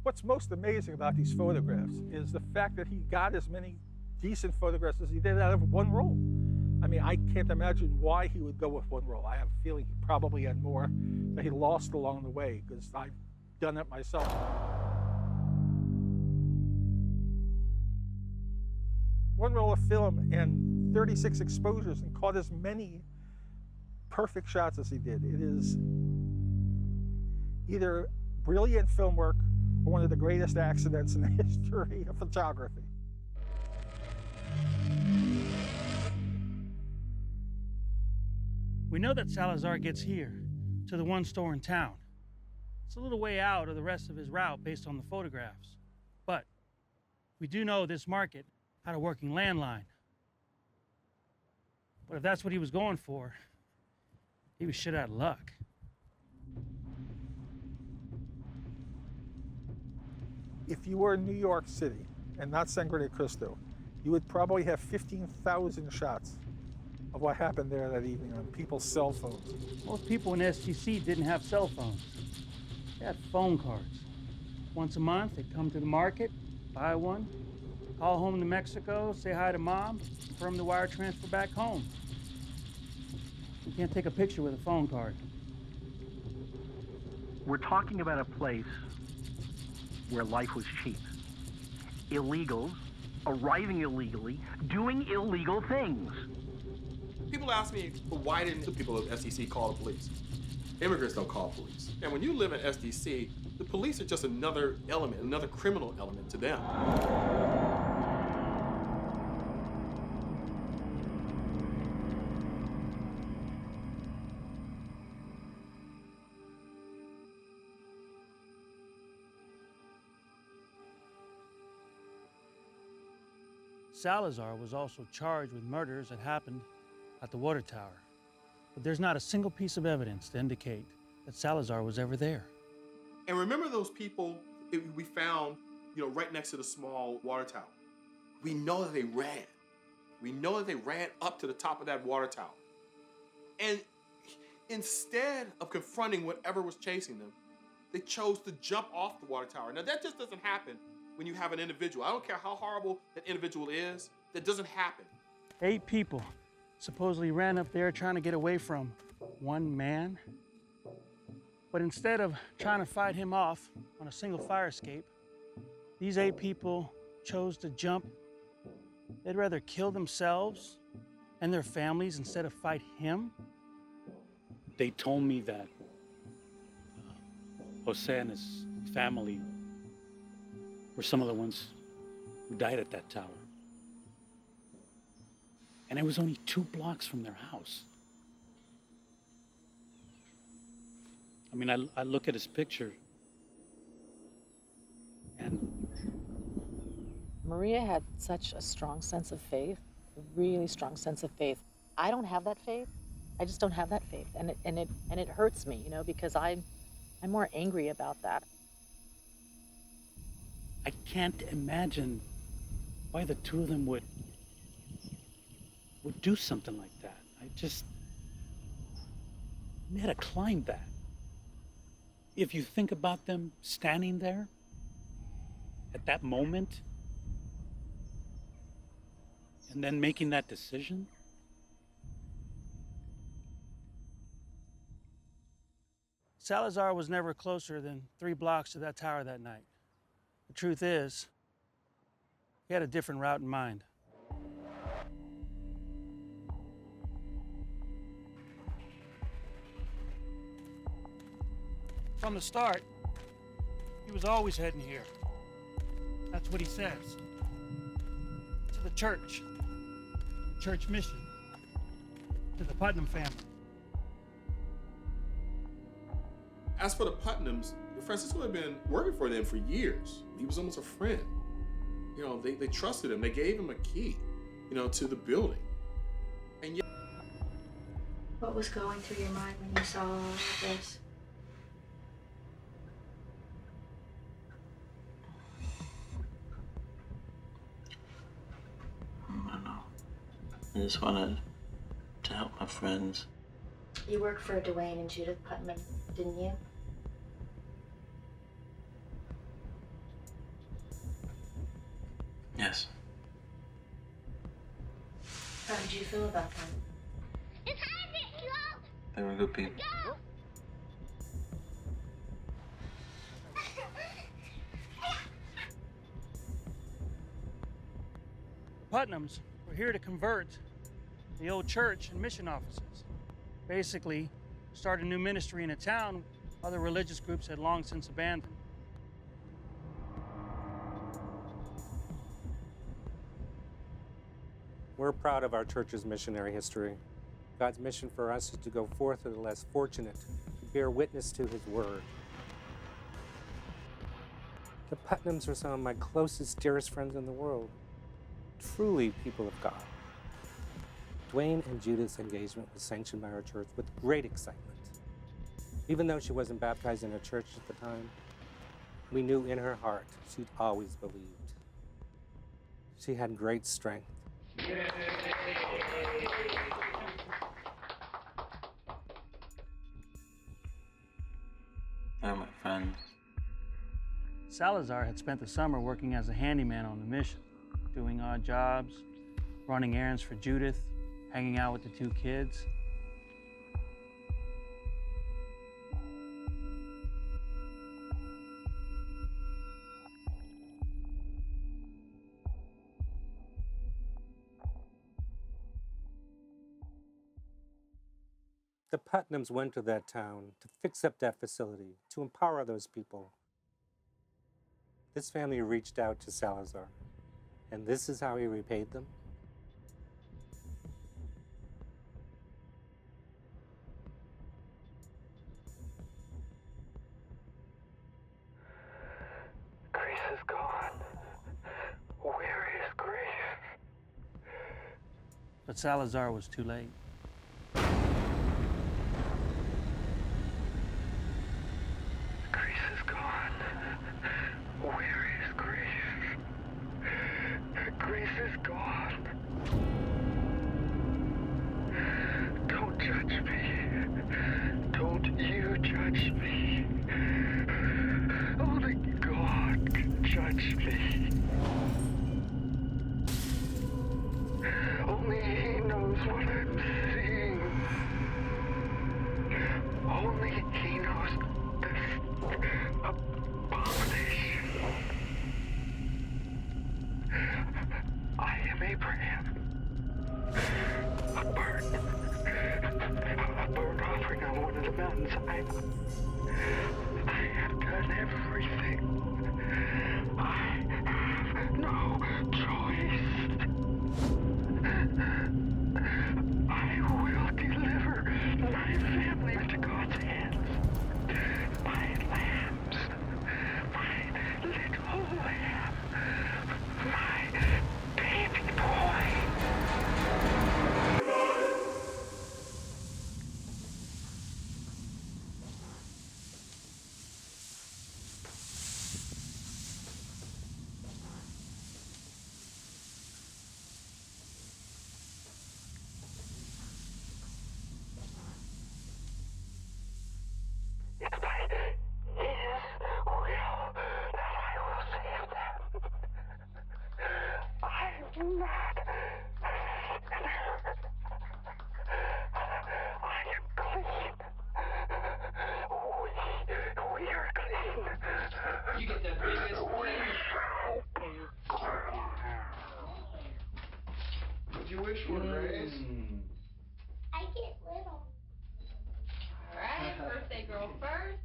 [SPEAKER 13] What's most amazing about these photographs is the fact that he got as many decent photographs as he did out of one roll. I mean, I can't imagine why he would go with one roll. I have a feeling he probably had more that he lost along the way, because I've done it myself. One roll of film and 36 exposures and caught as many perfect shots as he did. It is either brilliant film work or one of the greatest accidents in the history of photography.
[SPEAKER 3] We know that Salazar gets here, to the one store in town. It's a little way out of the rest of his route based on the photographs. But we do know this market had a working landline. But if that's what he was going for, he was shit out of luck.
[SPEAKER 13] If you were in New York City and not Sangre de Cristo, you would probably have 15,000 shots of what happened there that evening on people's cell phones.
[SPEAKER 3] Most people in STC didn't have cell phones. They had phone cards. Once a month, they'd come to the market, buy one, call home to Mexico, say hi to mom, confirm the wire transfer back home. You can't take a picture with a phone card.
[SPEAKER 12] We're talking about a place where life was cheap. Illegals arriving illegally, doing illegal things.
[SPEAKER 10] People ask me, well, why didn't the people of SDC call the police? Immigrants don't call police. And when you live in SDC, the police are just another element, another criminal element to them.
[SPEAKER 3] Salazar was also charged with murders that happened at the water tower. But there's not a single piece of evidence to indicate that Salazar was ever there.
[SPEAKER 10] And remember those people we found, right next to the small water tower? We know that they ran. We know that they ran up to the top of that water tower. And instead of confronting whatever was chasing them, they chose to jump off the water tower. Now that just doesn't happen when you have an individual. I don't care how horrible that individual is, that doesn't happen.
[SPEAKER 3] 8 people supposedly ran up there trying to get away from one man. But instead of trying to fight him off on a single fire escape, these 8 people chose to jump. They'd rather kill themselves and their families instead of fight him.
[SPEAKER 7] They told me that Jose and his family were some of the ones who died at that tower. And it was only 2 blocks from their house. I mean, I look at his picture, and
[SPEAKER 19] Maria had such a strong sense of faith, a really strong sense of faith. I don't have that faith. I just don't have that faith, and it hurts me, because I'm more angry about that.
[SPEAKER 7] I can't imagine why the 2 of them would do something like that. They had to climb that. If you think about them standing there at that moment and then making that decision.
[SPEAKER 3] Salazar was never closer than 3 blocks to that tower that night. The truth is, he had a different route in mind. From the start, he was always heading here. That's what he says. To the church mission, to the Putnam family.
[SPEAKER 10] As for the Putnams, Francisco had been working for them for years. He was almost a friend. They trusted him. They gave him a key, to the building. And yet,
[SPEAKER 8] What was going through your mind when you saw all of this?
[SPEAKER 23] I don't know. I just wanted to help my friends.
[SPEAKER 8] You worked for Dwayne and Judith Putnam, didn't you?
[SPEAKER 23] Yes.
[SPEAKER 8] How did you feel about them?
[SPEAKER 23] They were good people.
[SPEAKER 3] Putnams were here to convert the old church and mission offices. Basically, start a new ministry in a town other religious groups had long since abandoned.
[SPEAKER 21] We're proud of our church's missionary history. God's mission for us is to go forth to the less fortunate, to bear witness to his word. The Putnams are some of my closest, dearest friends in the world. Truly people of God. Dwayne and Judith's engagement was sanctioned by our church with great excitement. Even though she wasn't baptized in a church at the time, we knew in her heart she'd always believed. She had great strength.
[SPEAKER 23] They're my friends.
[SPEAKER 3] Salazar had spent the summer working as a handyman on the mission, doing odd jobs, running errands for Judith, hanging out with the 2 kids.
[SPEAKER 21] Putnams went to that town to fix up that facility, to empower those people. This family reached out to Salazar, and this is how he repaid them?
[SPEAKER 2] Grace is gone. Where is Grace?
[SPEAKER 3] But Salazar was too late.
[SPEAKER 2] Grace is gone. Where is Grace? Grace is gone. Don't judge me. Don't you judge me. Only God can judge me. Only He knows what I'm seeing. Only He knows this abomination. I am Abraham. A burnt offering on one of the mountains. I have done everything. I have no choice. I will deliver my family into God's hands. My lambs, my little lamb, my baby boy. It's by His will that I will save them. I'm not a sinner. I am clean. We are clean. You get that biggest What'd you wish for, Grace?
[SPEAKER 5] I get little. Alright, birthday girl first.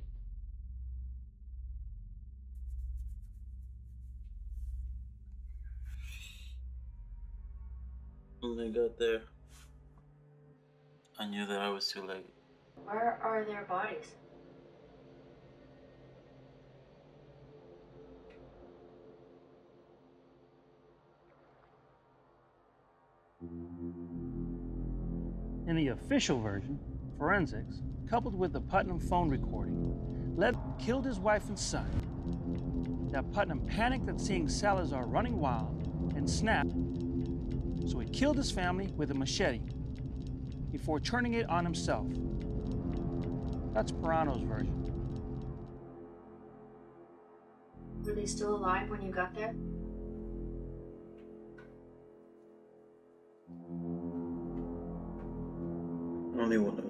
[SPEAKER 23] When I got there, I knew that I was too late.
[SPEAKER 8] Where are their bodies?
[SPEAKER 3] In the official version, forensics, coupled with the Putnam phone recording, Len killed his wife and son. That Putnam panicked at seeing Salazar running wild and snapped, so he killed his family with a machete before turning it on himself. That's Perano's version.
[SPEAKER 8] Were they still alive when you got there?
[SPEAKER 23] Only one of them.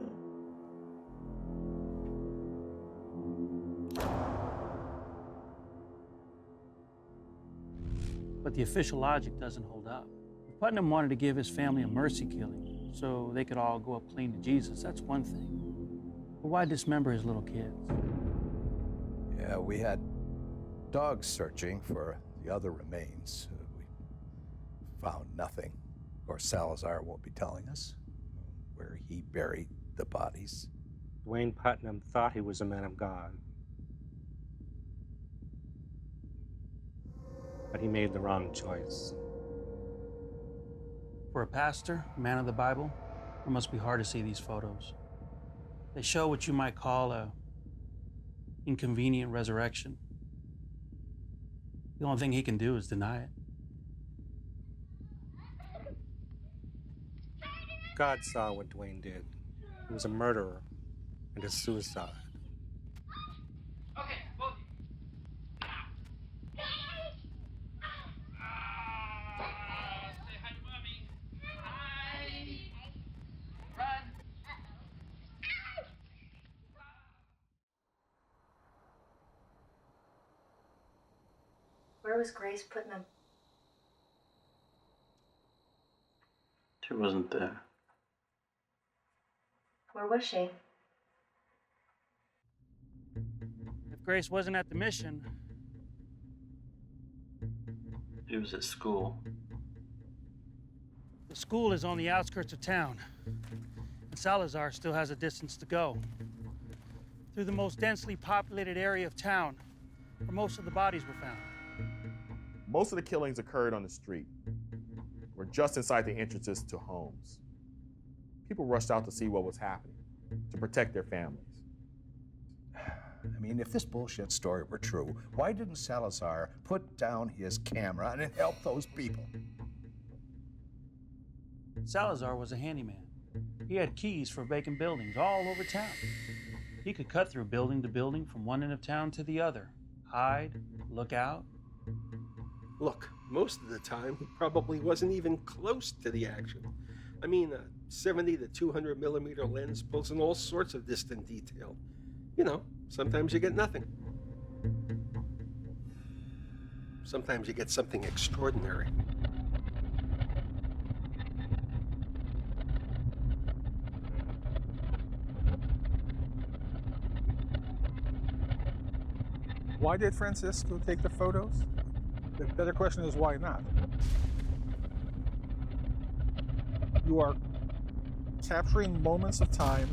[SPEAKER 3] But the official logic doesn't hold up. If Putnam wanted to give his family a mercy killing so they could all go up clean to Jesus, that's one thing. But why dismember his little kids?
[SPEAKER 1] Yeah, we had dogs searching for the other remains. We found nothing. Of course, Salazar won't be telling us where he buried the bodies.
[SPEAKER 21] Wayne Putnam thought he was a man of God. But he made the wrong choice.
[SPEAKER 3] For a pastor, a man of the Bible, it must be hard to see these photos. They show what you might call a inconvenient resurrection. The only thing he can do is deny it.
[SPEAKER 21] God saw what Dwayne did. He was a murderer and a suicide.
[SPEAKER 2] Okay, both of you. Say hi to mommy. Hi. Run.
[SPEAKER 8] Where was Grace Putnam?
[SPEAKER 23] She wasn't there.
[SPEAKER 8] Where was she?
[SPEAKER 3] If Grace wasn't at the mission,
[SPEAKER 23] He was at school.
[SPEAKER 3] the school is on the outskirts of town, and Salazar still has a distance to go. Through the most densely populated area of town, where most of the bodies were found.
[SPEAKER 4] Most of the killings occurred on the street, or just inside the entrances to homes. People rushed out to see what was happening, to protect their families.
[SPEAKER 1] I mean, if this bullshit story were true, why didn't Salazar put down his camera and help those people?
[SPEAKER 3] Salazar was a handyman. He had keys for vacant buildings all over town. He could cut through building to building from one end of town to the other, hide, look out.
[SPEAKER 13] Look, most of the time, he probably wasn't even close to the action. I mean, a 70 to 200 millimeter lens pulls in all sorts of distant detail. You know, sometimes you get nothing. Sometimes you get something extraordinary. Why did Francisco take the photos? The better question is, why not? You are capturing moments of time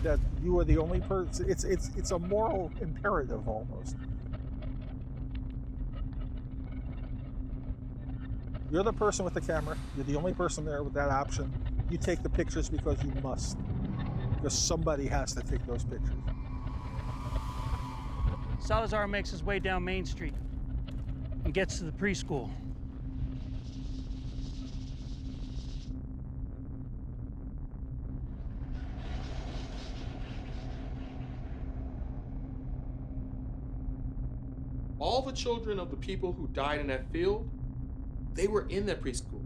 [SPEAKER 13] that you are the only person. It's a moral imperative almost. You're the person with the camera. You're the only person there with that option. You take the pictures because you must. Because somebody has to take those pictures.
[SPEAKER 3] Salazar makes his way down Main Street and gets to the preschool.
[SPEAKER 4] All the children of the people who died in that field, they were in that preschool.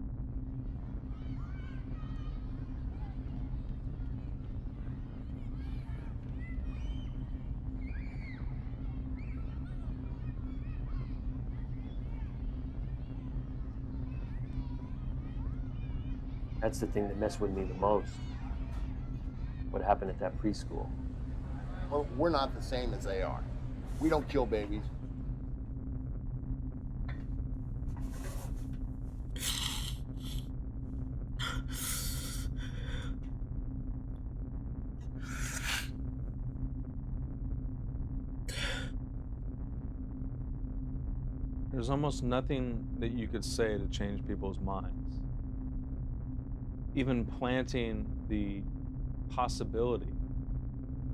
[SPEAKER 14] That's the thing that messed with me the most. What happened at that preschool.
[SPEAKER 6] Well, we're not the same as they are. We don't kill babies.
[SPEAKER 18] There's almost nothing that you could say to change people's minds. Even planting the possibility,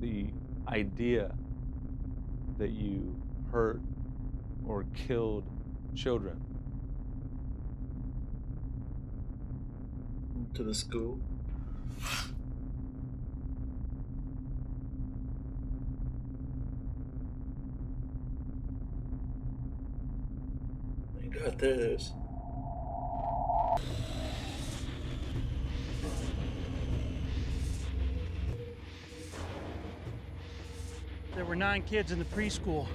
[SPEAKER 18] the idea that you hurt or killed children.
[SPEAKER 23] To the school. Thank God there it is.
[SPEAKER 3] There were 9 kids in the preschool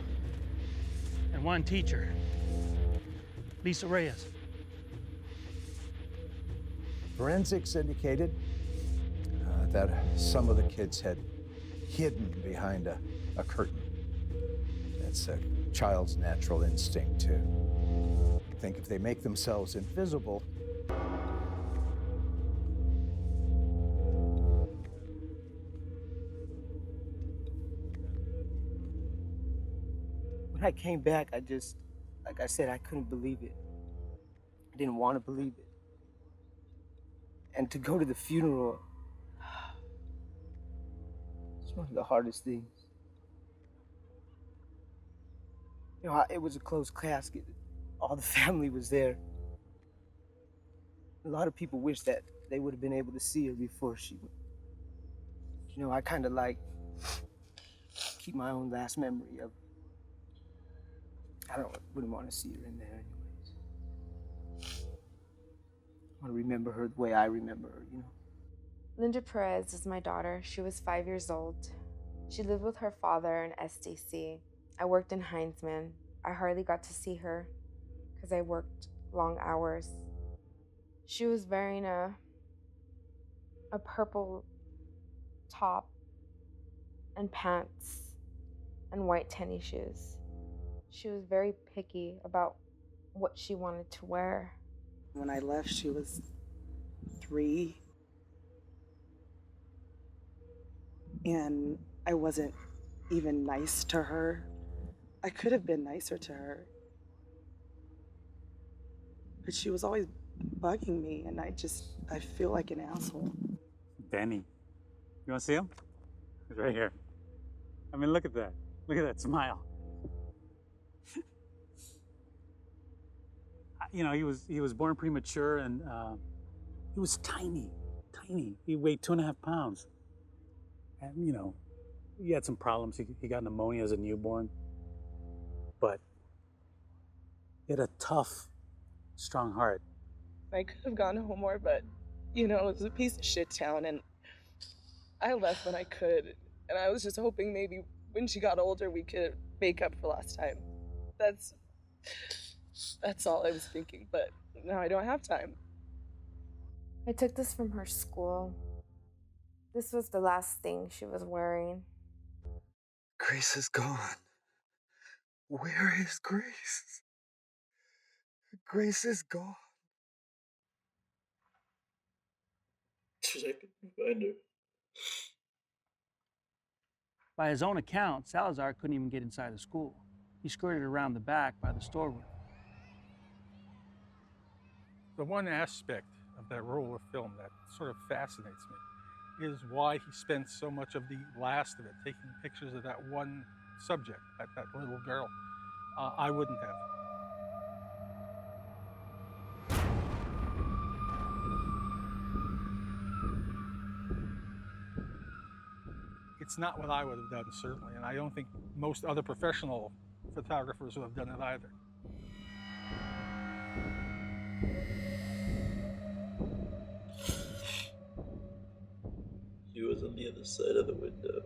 [SPEAKER 3] and 1 teacher, Lisa Reyes.
[SPEAKER 1] Forensics indicated that some of the kids had hidden behind a curtain. That's a child's natural instinct to think if they make themselves invisible,
[SPEAKER 16] When I came back, I just, like I said, I couldn't believe it. I didn't want to believe it. And to go to the funeral, it's one of the hardest things. You know, it was a closed casket. All the family was there. A lot of people wish that they would have been able to see her before she went. You know, I kind of like keep my own last memory of. Wouldn't want to see her in there anyways. I want to remember her the way I remember her, you know.
[SPEAKER 20] Linda Perez is my daughter. She was 5 years old. She lived with her father in SDC. I worked in Heinzman. I hardly got to see her because I worked long hours. She was wearing a purple top and pants and white tennis shoes. She was very picky about what she wanted to wear.
[SPEAKER 9] When I left, she was 3. And I wasn't even nice to her. I could have been nicer to her. But she was always bugging me, and I feel like an asshole.
[SPEAKER 15] Benny. You want to see him? He's right here. I mean, look at that. Look at that smile. You know, he was born premature, and he was tiny. He weighed 2.5 pounds. And, you know, he had some problems. He got pneumonia as a newborn. But he had a tough, strong heart.
[SPEAKER 9] I could have gone home more, but, you know, it was a piece of shit town, and I left when I could. And I was just hoping maybe when she got older, we could make up for last time. That's all I was thinking, but now I don't have time.
[SPEAKER 20] I took this from her school. This was the last thing she was wearing.
[SPEAKER 22] Grace is gone. Where is Grace? Grace is gone.
[SPEAKER 23] I can find her.
[SPEAKER 3] By his own account, Salazar couldn't even get inside the school. He skirted around the back by the storeroom.
[SPEAKER 13] The one aspect of that roll of film that sort of fascinates me is why he spent so much of the last of it taking pictures of that one subject, that little girl. I wouldn't have. It's not what I would have done, certainly, and I don't think most other professional photographers would have done it either.
[SPEAKER 23] She was on the other side of the window.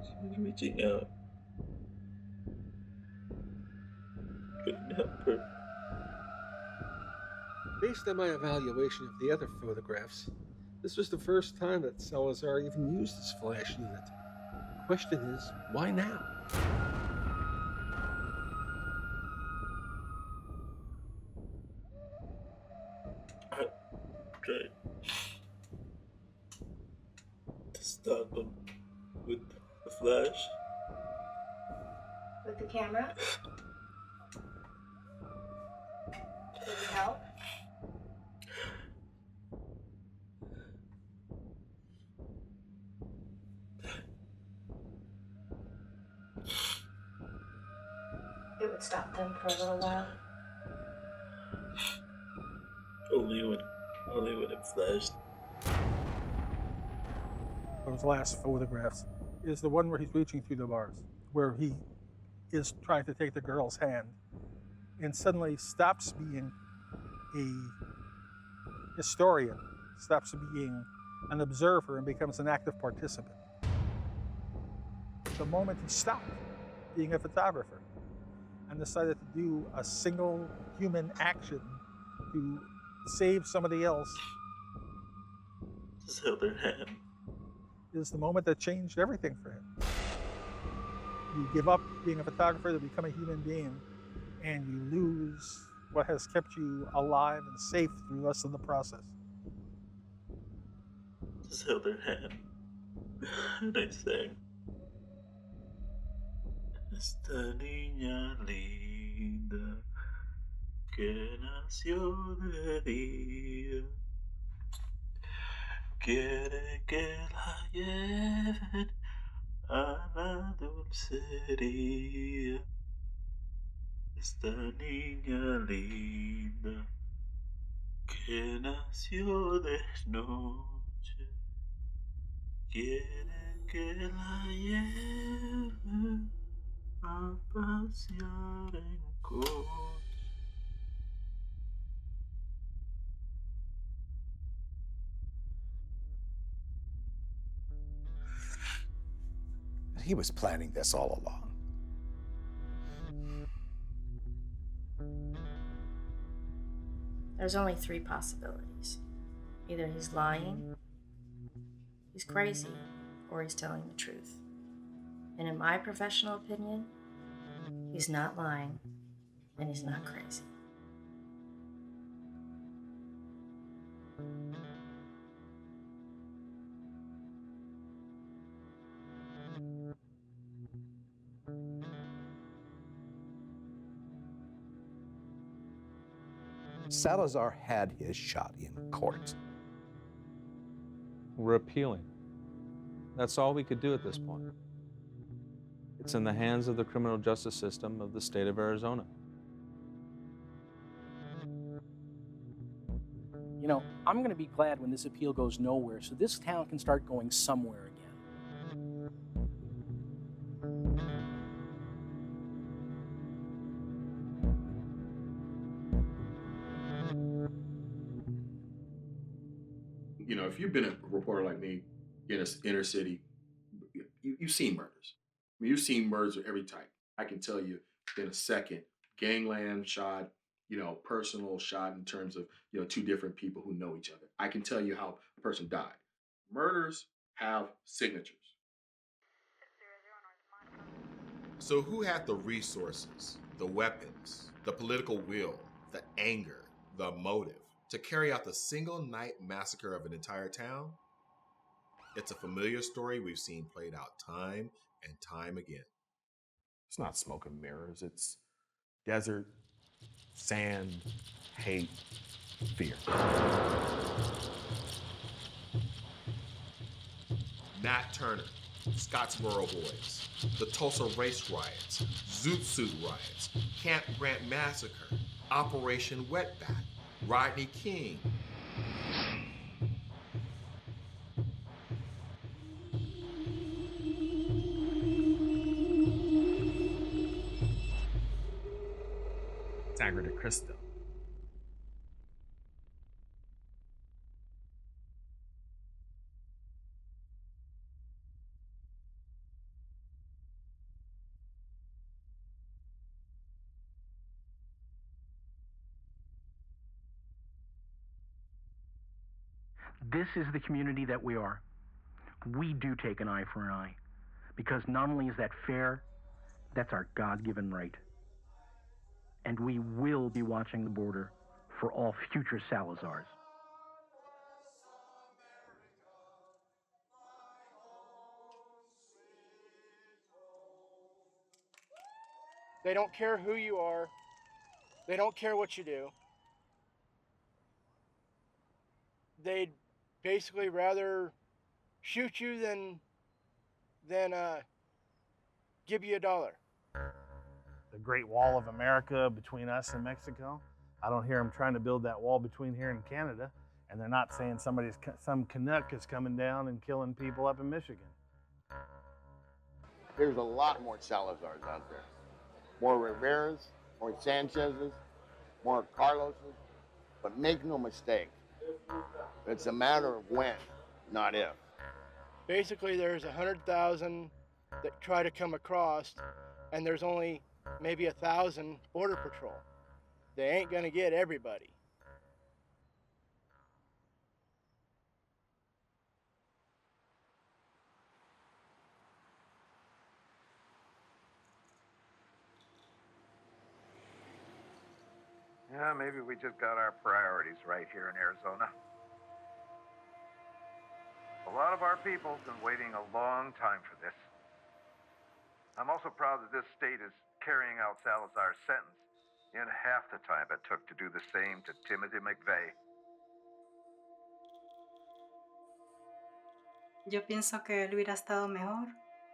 [SPEAKER 23] She was reaching out. Couldn't help her.
[SPEAKER 24] Based on my evaluation of the other photographs, this was the first time that Salazar even used his flash unit. The question is, why now?
[SPEAKER 23] I tried to stop him with the flash.
[SPEAKER 8] With the camera? Did it help? It would stop them for a little while.
[SPEAKER 23] Only when it flashed.
[SPEAKER 13] Those last photographs is the one where he's reaching through the bars, where he is trying to take the girl's hand and suddenly stops being a historian, stops being an observer and becomes an active participant. The moment he stopped being a photographer and decided to do a single human action to save somebody else,
[SPEAKER 23] Just held her hand.
[SPEAKER 13] is the moment that changed everything for him. You give up being a photographer to become a human being, and you lose what has kept you alive and safe through the rest of the process.
[SPEAKER 23] Just held her hand. And I sang. Esta niña linda que nació de día quiere que la lleven a la dulcería. Esta niña linda que nació de noche quiere que la lleven a pasear en coche.
[SPEAKER 1] He was planning this all along.
[SPEAKER 8] There's only 3 possibilities. Either he's lying, he's crazy or he's telling the truth. And in my professional opinion, he's not lying and he's not crazy.
[SPEAKER 1] Salazar had his shot in court.
[SPEAKER 18] We're appealing. That's all we could do at this point. It's in the hands of the criminal justice system of the state of Arizona.
[SPEAKER 11] You know, I'm going to be glad when this appeal goes nowhere so this town can start going somewhere again.
[SPEAKER 10] You know, if you've been a reporter like me in an inner city, you've seen murders. I mean, you've seen murders of every type. I can tell you in a second, gangland shot, you know, personal shot in terms of, you know, two different people who know each other. I can tell you how a person died. Murders have signatures. So who had the resources, the weapons, the political will, the anger, the motive to carry out the single night massacre of an entire town? It's a familiar story we've seen played out time and time again.
[SPEAKER 4] It's not smoke and mirrors. It's desert, sand, hate, fear.
[SPEAKER 10] Nat Turner, Scottsboro Boys, the Tulsa Race Riots, Zoot Suit Riots, Camp Grant Massacre, Operation Wetback, Rodney King.
[SPEAKER 4] Sangre de Cristo.
[SPEAKER 11] This is the community that we are. We do take an eye for an eye, because not only is that fair, that's our God-given right. And we will be watching the border for all future Salazars.
[SPEAKER 12] They don't care who you are. They don't care what you do. They'd basically rather shoot you than give you $1.
[SPEAKER 17] The Great Wall of America between us and Mexico. I don't hear them trying to build that wall between here and Canada, and they're not saying some Canuck is coming down and killing people up in Michigan.
[SPEAKER 6] There's a lot more Salazars out there. More Riveras, more Sanchez's, more Carlos's. But make no mistake, it's a matter of when, not if.
[SPEAKER 12] Basically, there's 100,000 that try to come across, and there's only maybe 1,000 Border Patrol. They ain't gonna get everybody.
[SPEAKER 19] Yeah, maybe we just got our priorities right here in Arizona. A lot of our people have been waiting a long time for this. I'm also proud that this state is carrying out Salazar's sentence in half the time it took to do the same to Timothy McVeigh.
[SPEAKER 25] Yo pienso que él hubiera estado mejor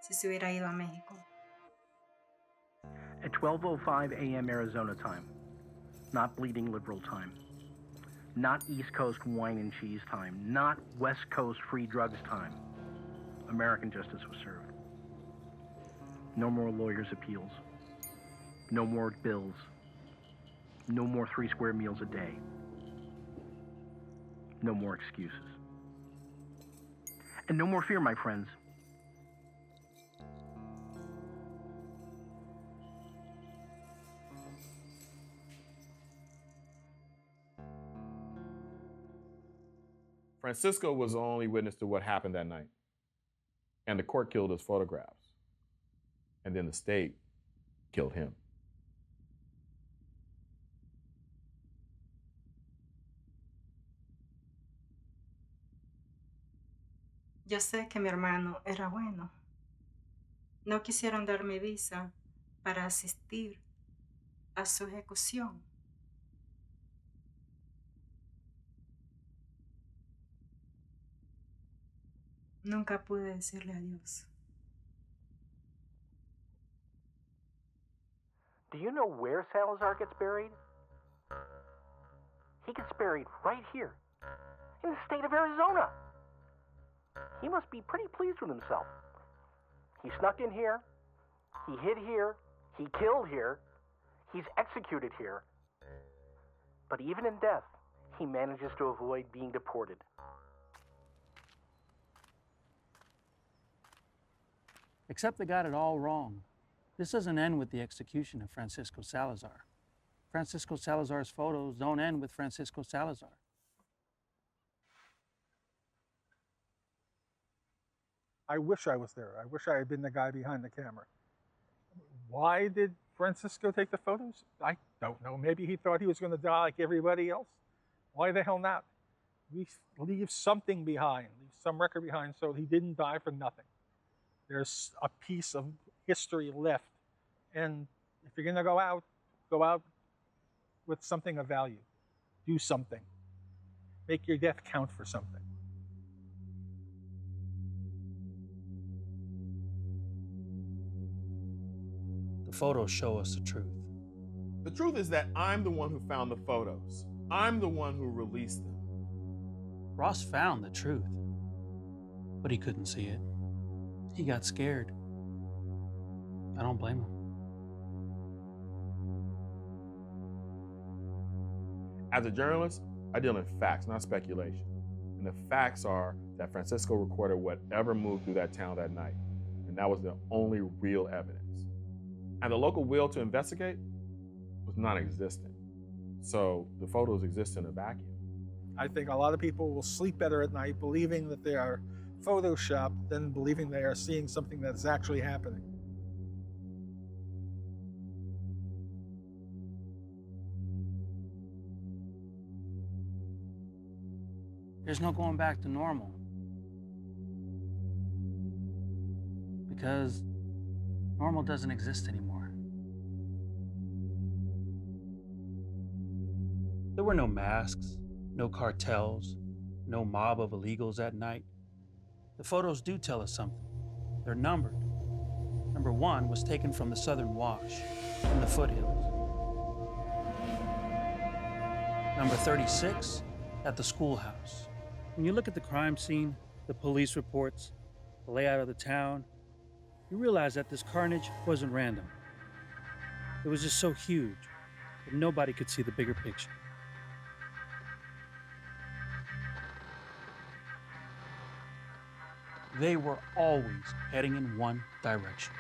[SPEAKER 25] si se hubiera ido a México.
[SPEAKER 11] At 12:05 a.m. Arizona time, not bleeding liberal time, not East Coast wine and cheese time, not West Coast free drugs time, American justice was served. No more lawyers' appeals. No more bills. No more 3 square meals a day. No more excuses. And no more fear, my friends.
[SPEAKER 4] Francisco was the only witness to what happened that night. And the court killed his photographs. And then the state killed him.
[SPEAKER 25] Yo sé que mi hermano era bueno. No quisieron darme visa para asistir a su ejecución. Nunca pude decirle adiós.
[SPEAKER 11] Do you know where Salazar gets buried? He gets buried right here, in the state of Arizona. He must be pretty pleased with himself. He snuck in here, he hid here, he killed here, he's executed here. But even in death, he manages to avoid being deported.
[SPEAKER 3] Except they got it all wrong. This doesn't end with the execution of Francisco Salazar. Francisco Salazar's photos don't end with Francisco Salazar.
[SPEAKER 13] I wish I was there. I wish I had been the guy behind the camera. Why did Francisco take the photos? I don't know. Maybe he thought he was going to die like everybody else. Why the hell not? We leave something behind, leave some record behind so he didn't die for nothing. There's a piece of history left. And if you're going to go out with something of value. Do something. Make your death count for something.
[SPEAKER 3] The photos show us the truth.
[SPEAKER 4] The truth is that I'm the one who found the photos. I'm the one who released them.
[SPEAKER 3] Ross found the truth, but he couldn't see it. He got scared. I don't blame him.
[SPEAKER 4] As a journalist, I deal in facts, not speculation. And the facts are that Francisco recorded whatever moved through that town that night. And that was the only real evidence. And the local will to investigate was non-existent. So the photos exist in a vacuum.
[SPEAKER 13] I think a lot of people will sleep better at night believing that they are photoshopped than believing they are seeing something that's actually happening.
[SPEAKER 3] There's no going back to normal. Because normal doesn't exist anymore. There were no masks, no cartels, no mob of illegals at night. The photos do tell us something. They're numbered. Number 1 was taken from the Southern Wash in the foothills. Number 36 at the schoolhouse. When you look at the crime scene, the police reports, the layout of the town, you realize that this carnage wasn't random. It was just so huge that nobody could see the bigger picture. They were always heading in one direction.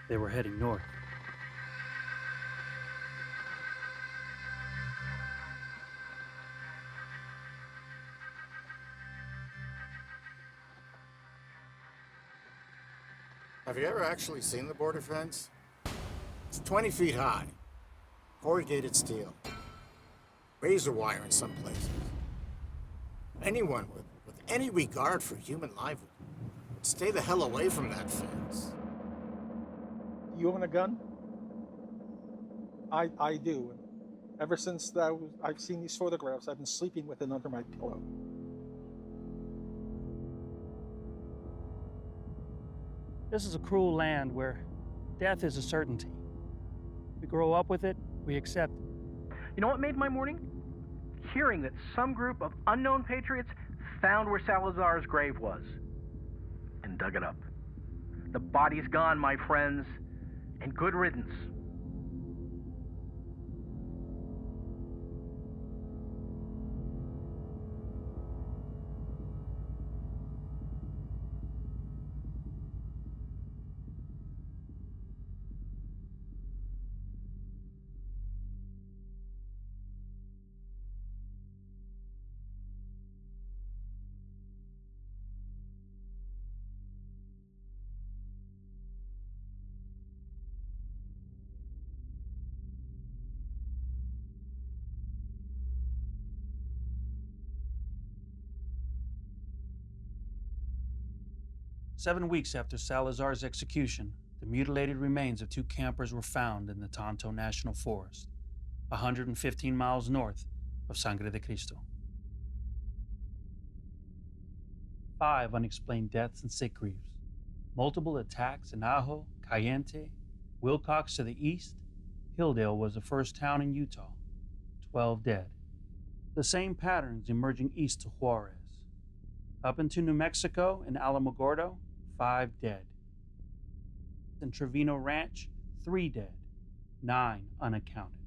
[SPEAKER 3] They were heading north.
[SPEAKER 2] Have you ever actually seen the border fence? It's 20 feet high, corrugated steel, razor wire in some places. Anyone with any regard for human life would stay the hell away from that fence.
[SPEAKER 13] You own a gun? I do. And ever since I've seen these photographs, I've been sleeping with it under my pillow.
[SPEAKER 3] This is a cruel land where death is a certainty. We grow up with it, we accept it.
[SPEAKER 11] You know what made my morning? Hearing that some group of unknown patriots found where Salazar's grave was and dug it up. The body's gone, my friends, and good riddance.
[SPEAKER 3] 7 weeks after Salazar's execution, the mutilated remains of 2 campers were found in the Tonto National Forest, 115 miles north of Sangre de Cristo. 5 unexplained deaths and sick griefs, multiple attacks in Ajo, Cayente, Wilcox to the east. Hilldale was the first town in Utah, 12 dead. The same patterns emerging east to Juarez. Up into New Mexico and Alamogordo, 5 dead. In Trevino Ranch, 3 dead, 9 unaccounted.